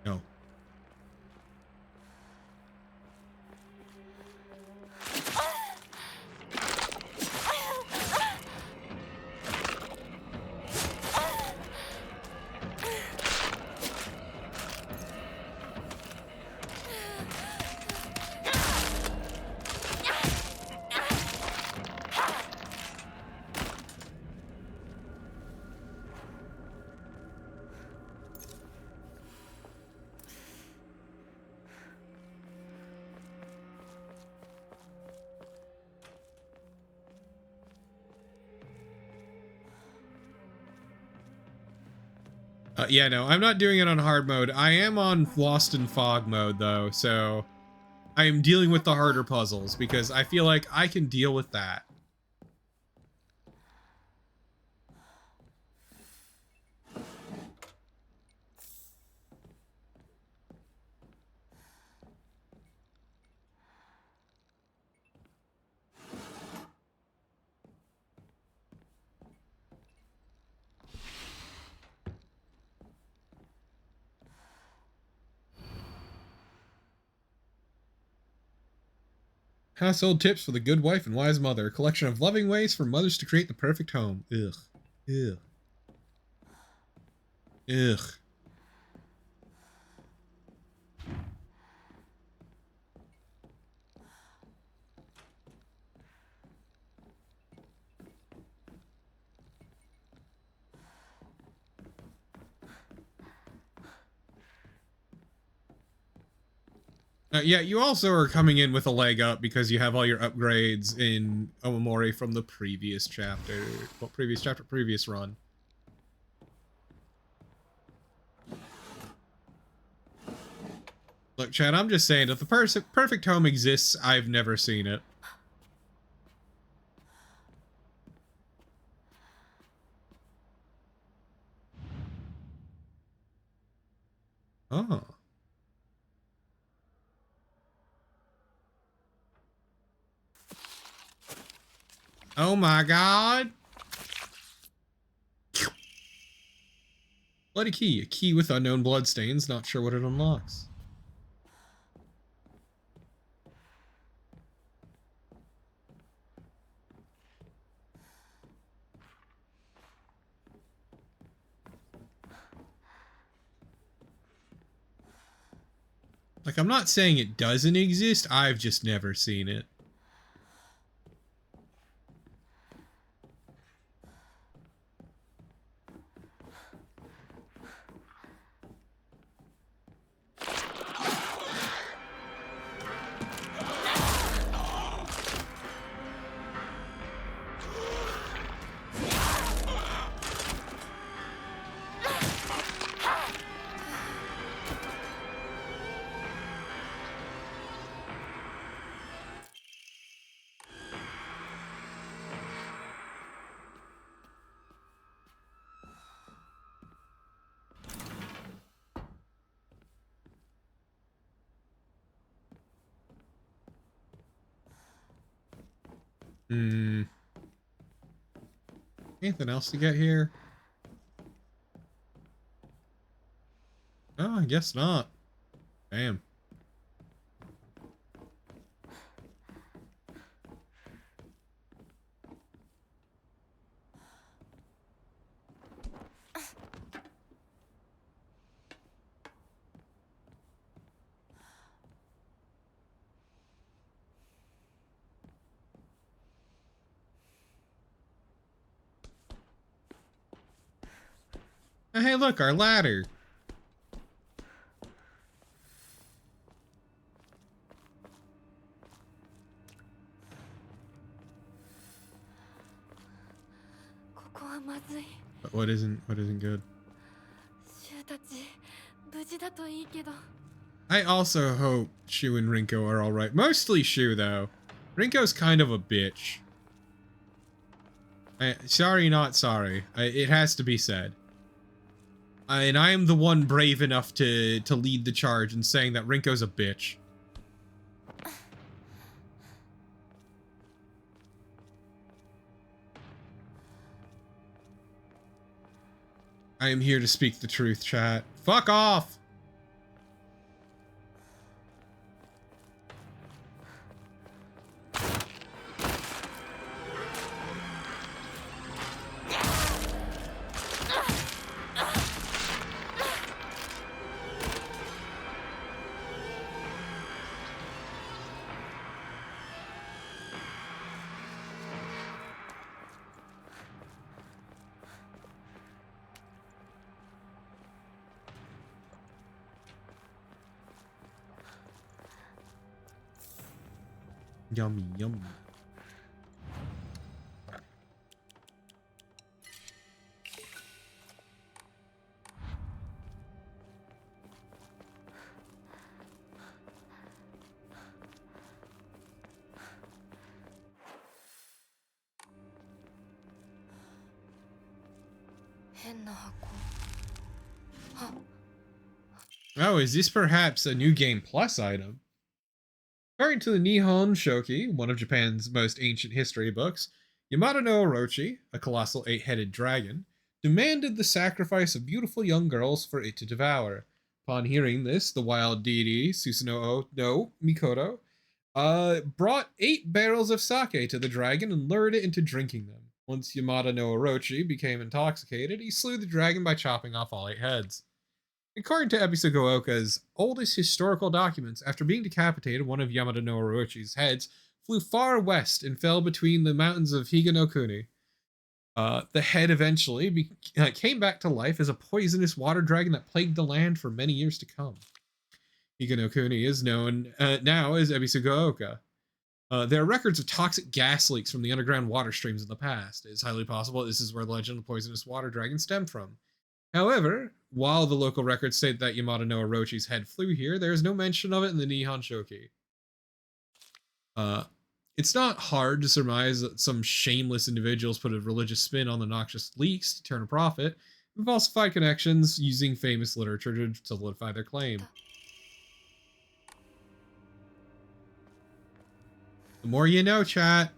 No. Yeah, no, I'm not doing it on hard mode. I am on Lost in Fog mode, though, so I am dealing with the harder puzzles because I feel like I can deal with that. Household tips for the good wife and wise mother. A collection of loving ways for mothers to create the perfect home. Ugh. Ugh. Ugh. Yeah, you also are coming in with a leg up because you have all your upgrades in Omamori from the previous chapter. Well, previous run. Look, Chad, I'm just saying, if the perfect home exists, I've never seen it. Oh. Oh my god. Bloody key. A key with unknown bloodstains. Not sure what it unlocks. Like, I'm not saying it doesn't exist. I've just never seen it. Hmm. Anything else to get here? Oh, I guess not. Damn. Oh, hey, look, our ladder. But what isn't good? I also hope Shu and Rinko are alright. Mostly Shu, though. Rinko's kind of a bitch. Sorry, not sorry. It has to be said. And I am the one brave enough to lead the charge in saying that Rinko's a bitch. I am here to speak the truth, chat. Fuck off! Yummy, yummy. Oh, is this perhaps a new game plus item? According to the Nihon Shoki, one of Japan's most ancient history books, Yamada no Orochi, a colossal 8-headed dragon, demanded the sacrifice of beautiful young girls for it to devour. Upon hearing this, the wild deity Susanoo no Mikoto brought 8 barrels of sake to the dragon and lured it into drinking them. Once Yamada no Orochi became intoxicated, he slew the dragon by chopping off all 8 heads. According to Ebisu-go-oka's oldest historical documents, after being decapitated, one of Yamada no Orochi's heads flew far west and fell between the mountains of Higa no Kuni. The head eventually came back to life as a poisonous water dragon that plagued the land for many years to come. Higanokuni is known now as Ebisugaoka. There are records of toxic gas leaks from the underground water streams in the past. It is highly possible this is where the legend of the poisonous water dragon stemmed from. However, while the local records state that Yamada no Orochi's head flew here, there is no mention of it in the Nihon Shoki. It's not hard to surmise that some shameless individuals put a religious spin on the noxious leaks to turn a profit and falsified connections using famous literature to solidify their claim. The more you know, chat.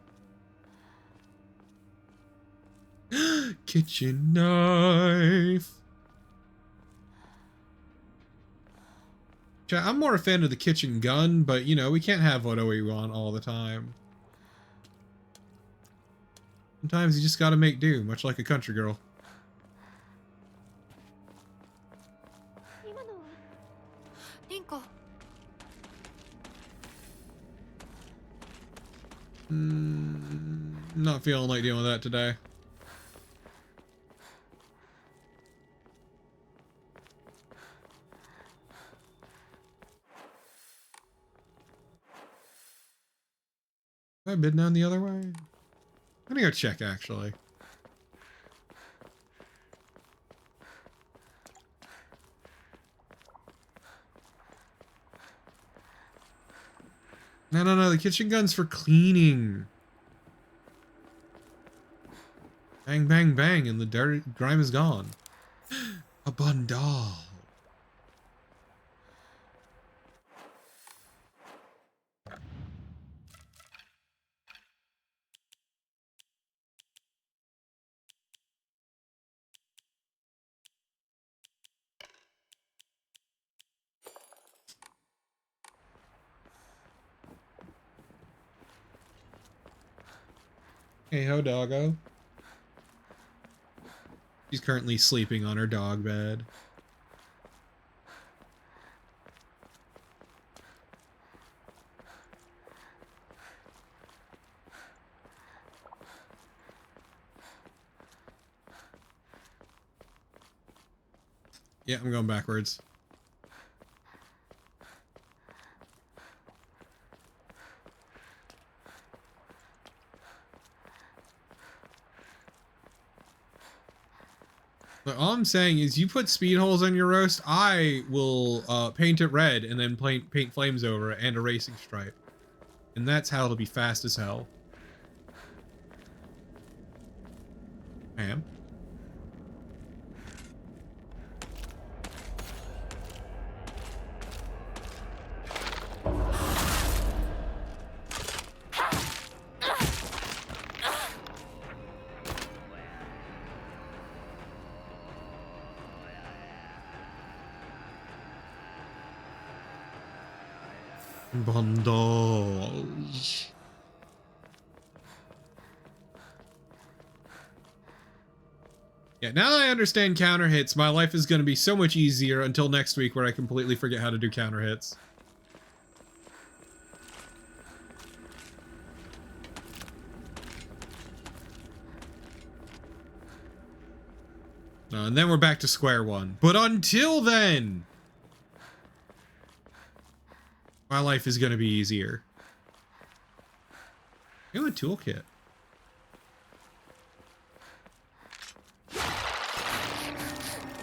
Kitchen knife. Chat, I'm more a fan of the kitchen gun, but you know, we can't have what we want all the time. Sometimes you just gotta make do, much like a country girl. Not feeling like dealing with that today. Have I been down the other way? I'm gonna go check, actually. No, the kitchen gun's for cleaning. Bang, bang, bang, and the dirt grime is gone. A bundle. Hey ho, doggo. She's currently sleeping on her dog bed. Yeah, I'm going backwards. But all I'm saying is you put speed holes on your roast, I will paint it red and then paint flames over it and a racing stripe. And that's how it'll be fast as hell. Ma'am. Bondage. Yeah, now that I understand counter hits, my life is going to be so much easier until next week where I completely forget how to do counter hits. And then we're back to square one. But until then, my life is going to be easier. Ooh, a toolkit.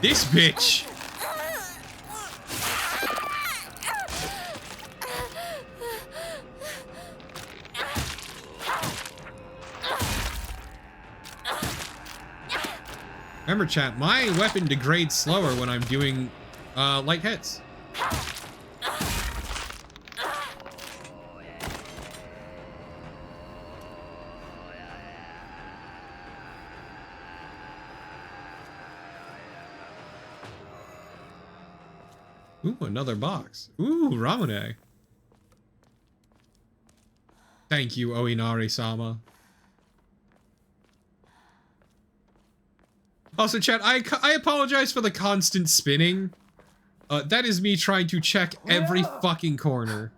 This bitch! Remember, chat, my weapon degrades slower when I'm doing light hits. Ooh, another box. Ooh, Ramune. Thank you, Oinari-sama. Also, chat, I apologize for the constant spinning. That is me trying to check every fucking corner.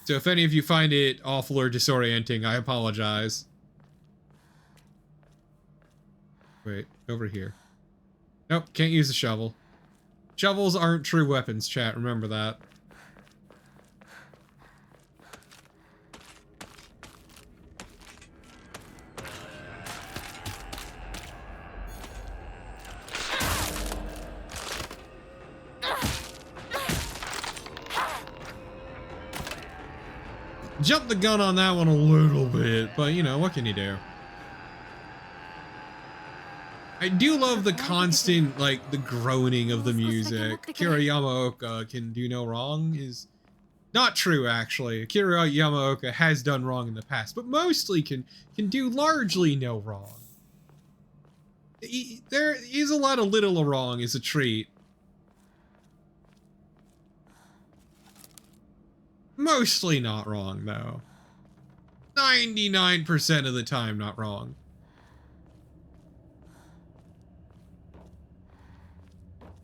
So if any of you find it awful or disorienting, I apologize. Wait, over here. Nope, can't use the shovel. Shovels aren't true weapons, chat. Remember that. Jumped the gun on that one a little bit, but you know, what can you do? I do love the constant, like, the groaning of the music. Akira Yamaoka can do no wrong is not true, actually. Akira Yamaoka has done wrong in the past, but mostly can do largely no wrong. There is a lot of little wrong is a treat. Mostly not wrong, though. 99% of the time not wrong.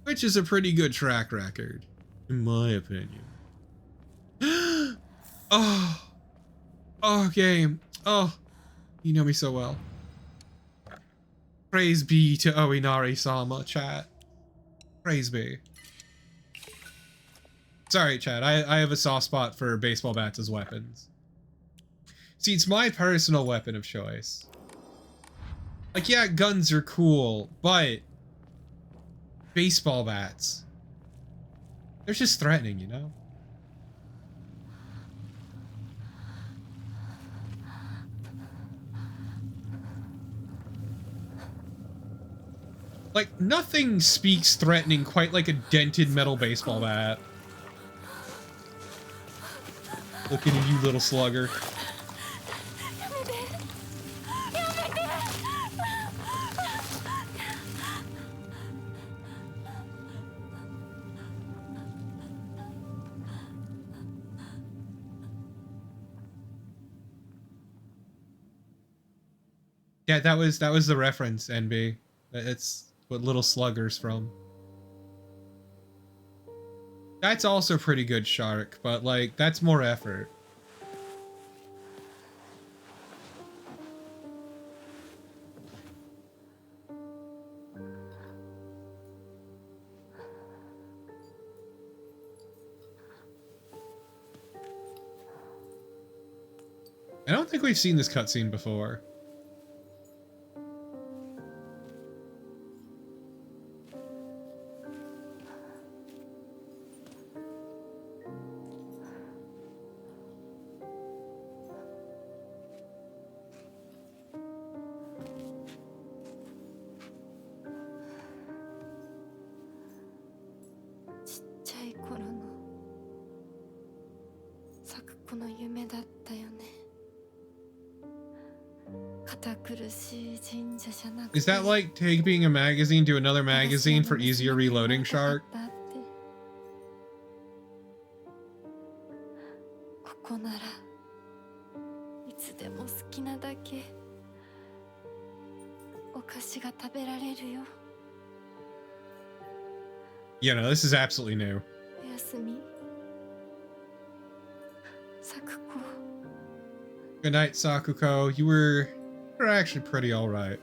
Which is a pretty good track record, in my opinion. Oh. Oh, game. Oh. You know me so well. Praise be to Oinari-sama, chat. Praise be. Sorry, chat. I have a soft spot for baseball bats as weapons. See, it's my personal weapon of choice. Like, yeah, guns are cool, but baseball bats, they're just threatening, you know? Like, nothing speaks threatening quite like a dented metal baseball bat. Looking at you, little slugger. Yeah, that was the reference, NB. It's what Little Slugger's from. That's also pretty good, Shark, but like that's more effort. I don't think we've seen this cutscene before. Is that like taking a magazine to another magazine for easier reloading, Shark? Yeah, no, this is absolutely new. Good night, Sakuko. You're actually pretty alright.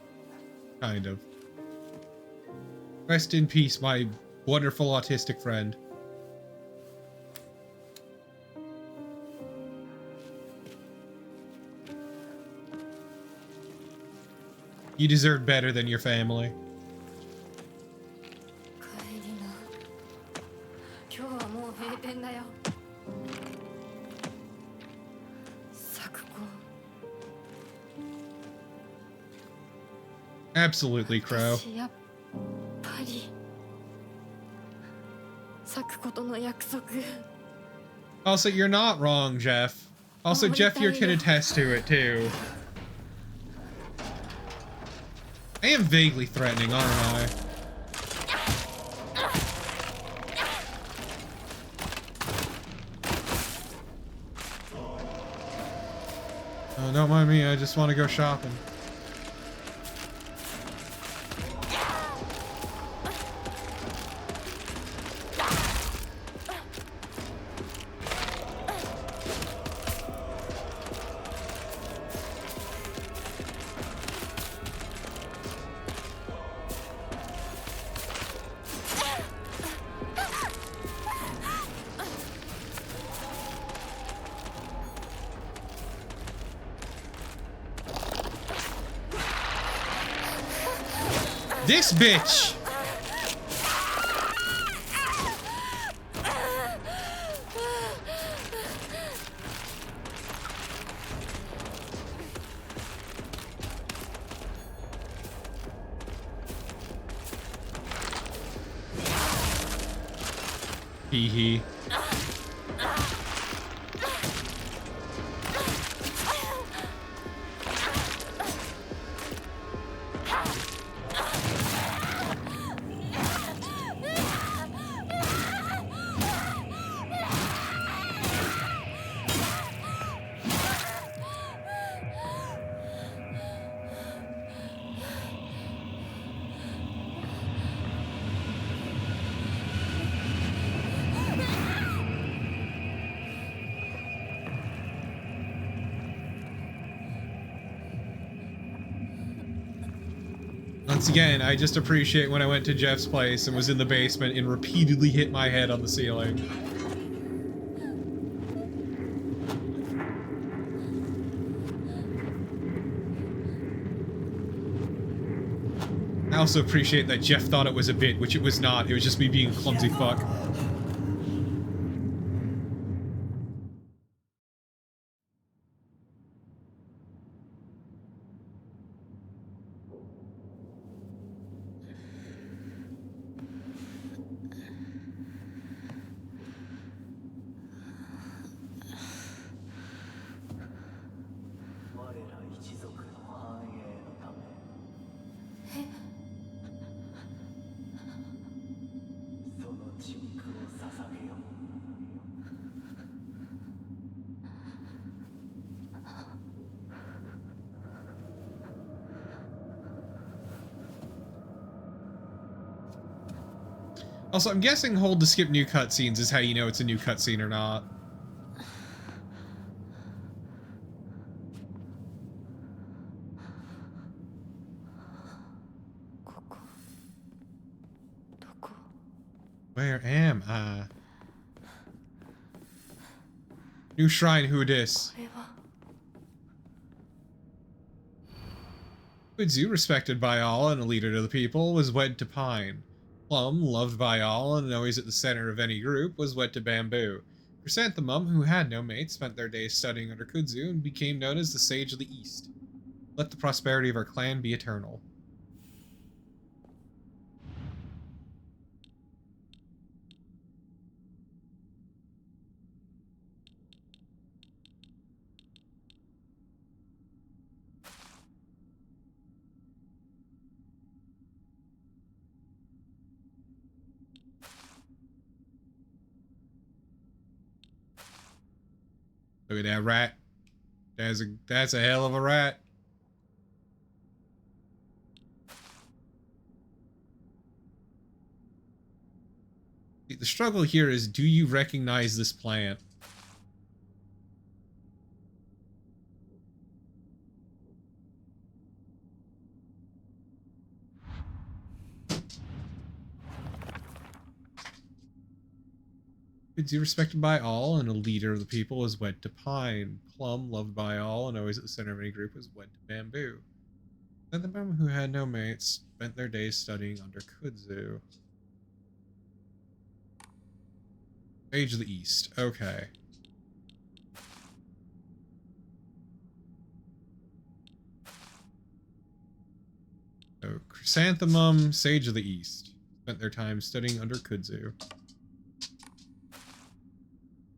Kind of. Rest in peace, my wonderful autistic friend. You deserve better than your family. Absolutely, Crow. Also, you're not wrong, Jeff. Also, Jeff, you can attest to it, too. I am vaguely threatening, aren't I? Oh, don't mind me, I just want to go shopping. This bitch! Hee hee. Once again, I just appreciate when I went to Jeff's place and was in the basement and repeatedly hit my head on the ceiling. I also appreciate that Jeff thought it was a bit, which it was not. It was just me being a clumsy fuck. Also, I'm guessing hold to skip new cutscenes is how you know it's a new cutscene or not. Where am I? New shrine, who dis? Kudzu, respected by all and a leader to the people, was wed to Pine. Plum, loved by all and always at the center of any group, was wed to Bamboo. Chrysanthemum, who had no mate, spent their days studying under Kudzu and became known as the Sage of the East. Let the prosperity of our clan be eternal. Look at that rat. That's a hell of a rat. The struggle here is, do you recognize this plant? Kudzu, respected by all and a leader of the people, was wed to Pine. Plum, loved by all and always at the center of any group, was wed to Bamboo. Then the Bamboo, who had no mates, spent their days studying under Kudzu. Age of the East. Okay. So, Chrysanthemum, Sage of the East. Spent their time studying under Kudzu.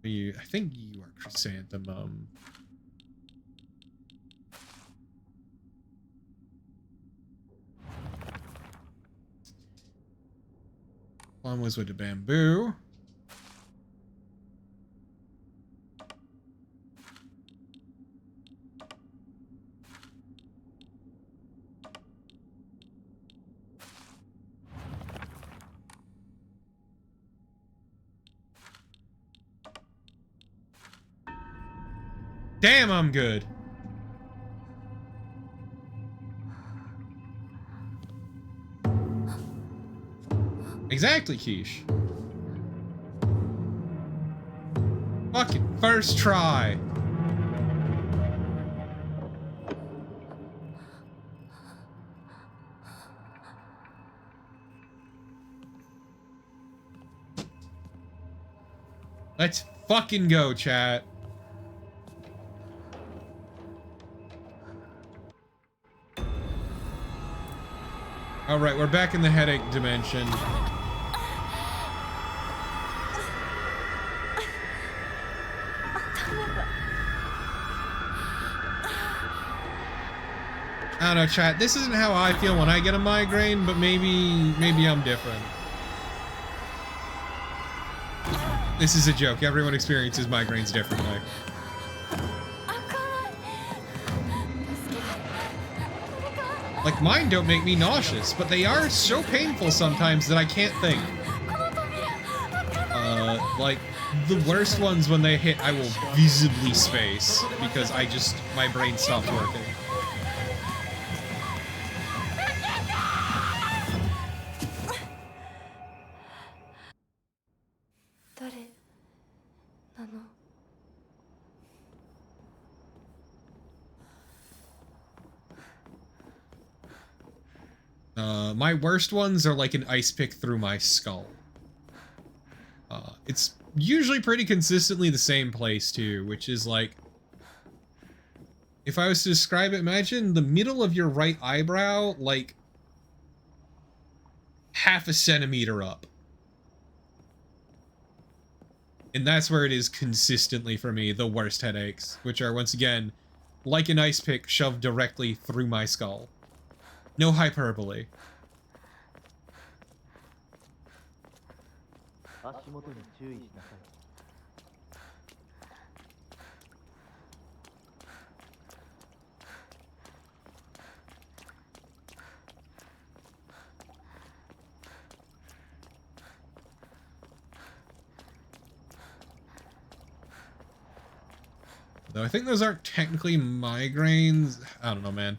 I think you are Chrysanthemum. Plum was with the Bamboo. Damn, I'm good. Exactly, Quiche. Fucking first try. Let's fucking go, chat. Alright, we're back in the headache dimension. I don't know, chat. This isn't how I feel when I get a migraine, but maybe I'm different. This is a joke. Everyone experiences migraines differently. Like, mine don't make me nauseous, but they are so painful sometimes that I can't think. Like, the worst ones when they hit, I will visibly space, because my brain stops working. My worst ones are like an ice pick through my skull. It's usually pretty consistently the same place too, which is like, if I was to describe it, imagine the middle of your right eyebrow, like half a centimeter up. And that's where it is consistently for me, the worst headaches, which are once again, like an ice pick shoved directly through my skull. No hyperbole. 足元に注意しなさい。Though I think those aren't technically migraines. I don't know, man.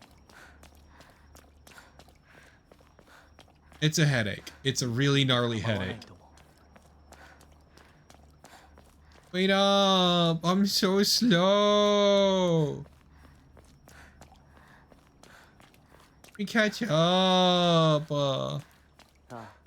It's a headache. It's a really gnarly headache. Wait up! I'm so slow! Let me catch up! さあ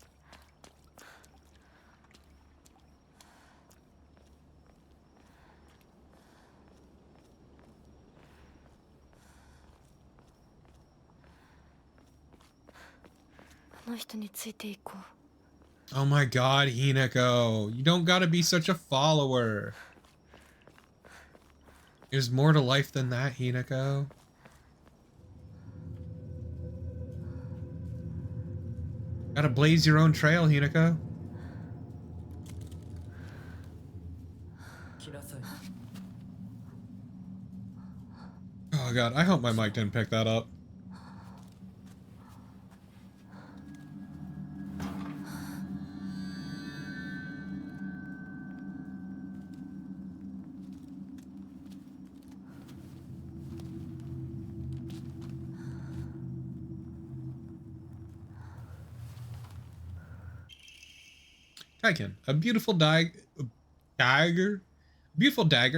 Oh my god, Hinako. You don't gotta be such a follower. There's more to life than that, Hinako. Gotta blaze your own trail, Hinako. Oh god, I hope my mic didn't pick that up. Kaiken, a beautiful dagger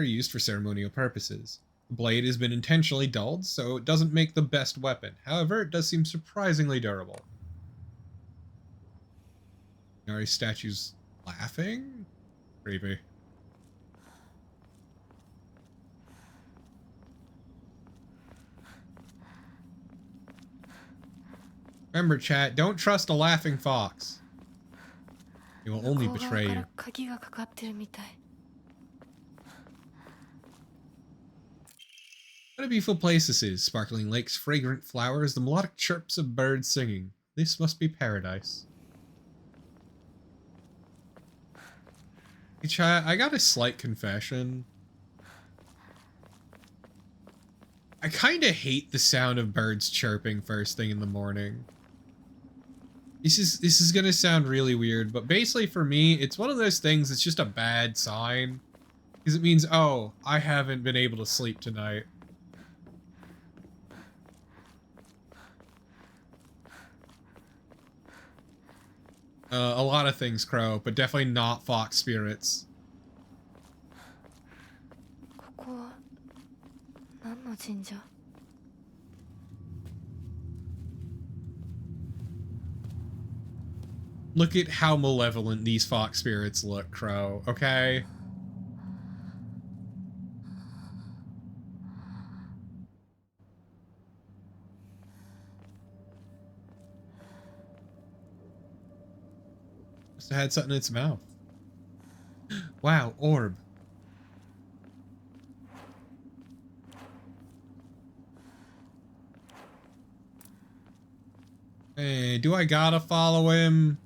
used for ceremonial purposes. The blade has been intentionally dulled, so it doesn't make the best weapon. However, it does seem surprisingly durable. Are these statues laughing? Creepy. Remember, chat, don't trust a laughing fox. It will only betray you. What a beautiful place this is. Sparkling lakes, fragrant flowers, the melodic chirps of birds singing. This must be paradise. Hey chat, I got a slight confession. I kinda hate the sound of birds chirping first thing in the morning. This is gonna sound really weird, but basically for me, it's one of those things that's just a bad sign. Because it means, oh, I haven't been able to sleep tonight. A lot of things, Crow, but definitely not fox spirits. Look at how malevolent these fox spirits look, Crow, okay? Must have had something in its mouth. Wow, orb. Hey, do I gotta follow him?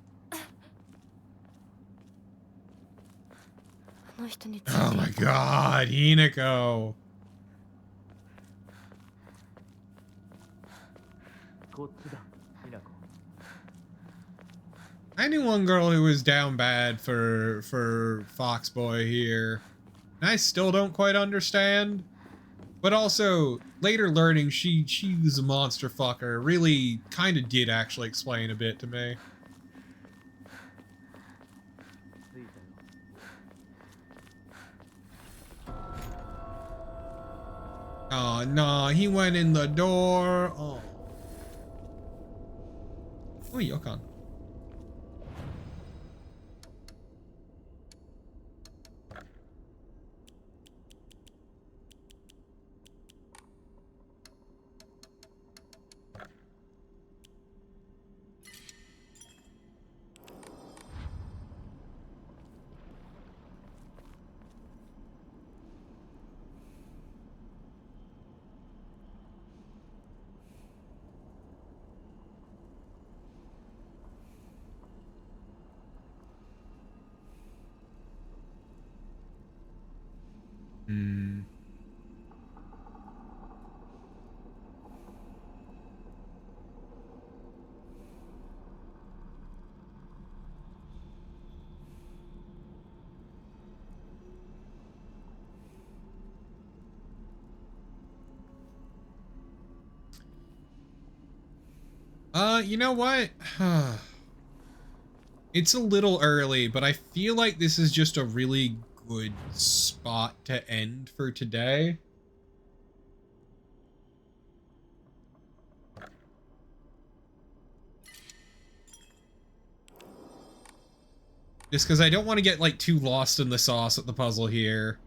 Oh my god, Hinako. こっちだ、ひなこ。 I knew one girl who was down bad for Foxboy here. And I still don't quite understand. But also, later learning she was a monster fucker really kind of did actually explain a bit to me. Oh, no, he went in the door. Oh. Oh, Yokon. You know what? It's a little early, but I feel like this is just a really good spot to end for today. Just because I don't want to get like too lost in the sauce at the puzzle here.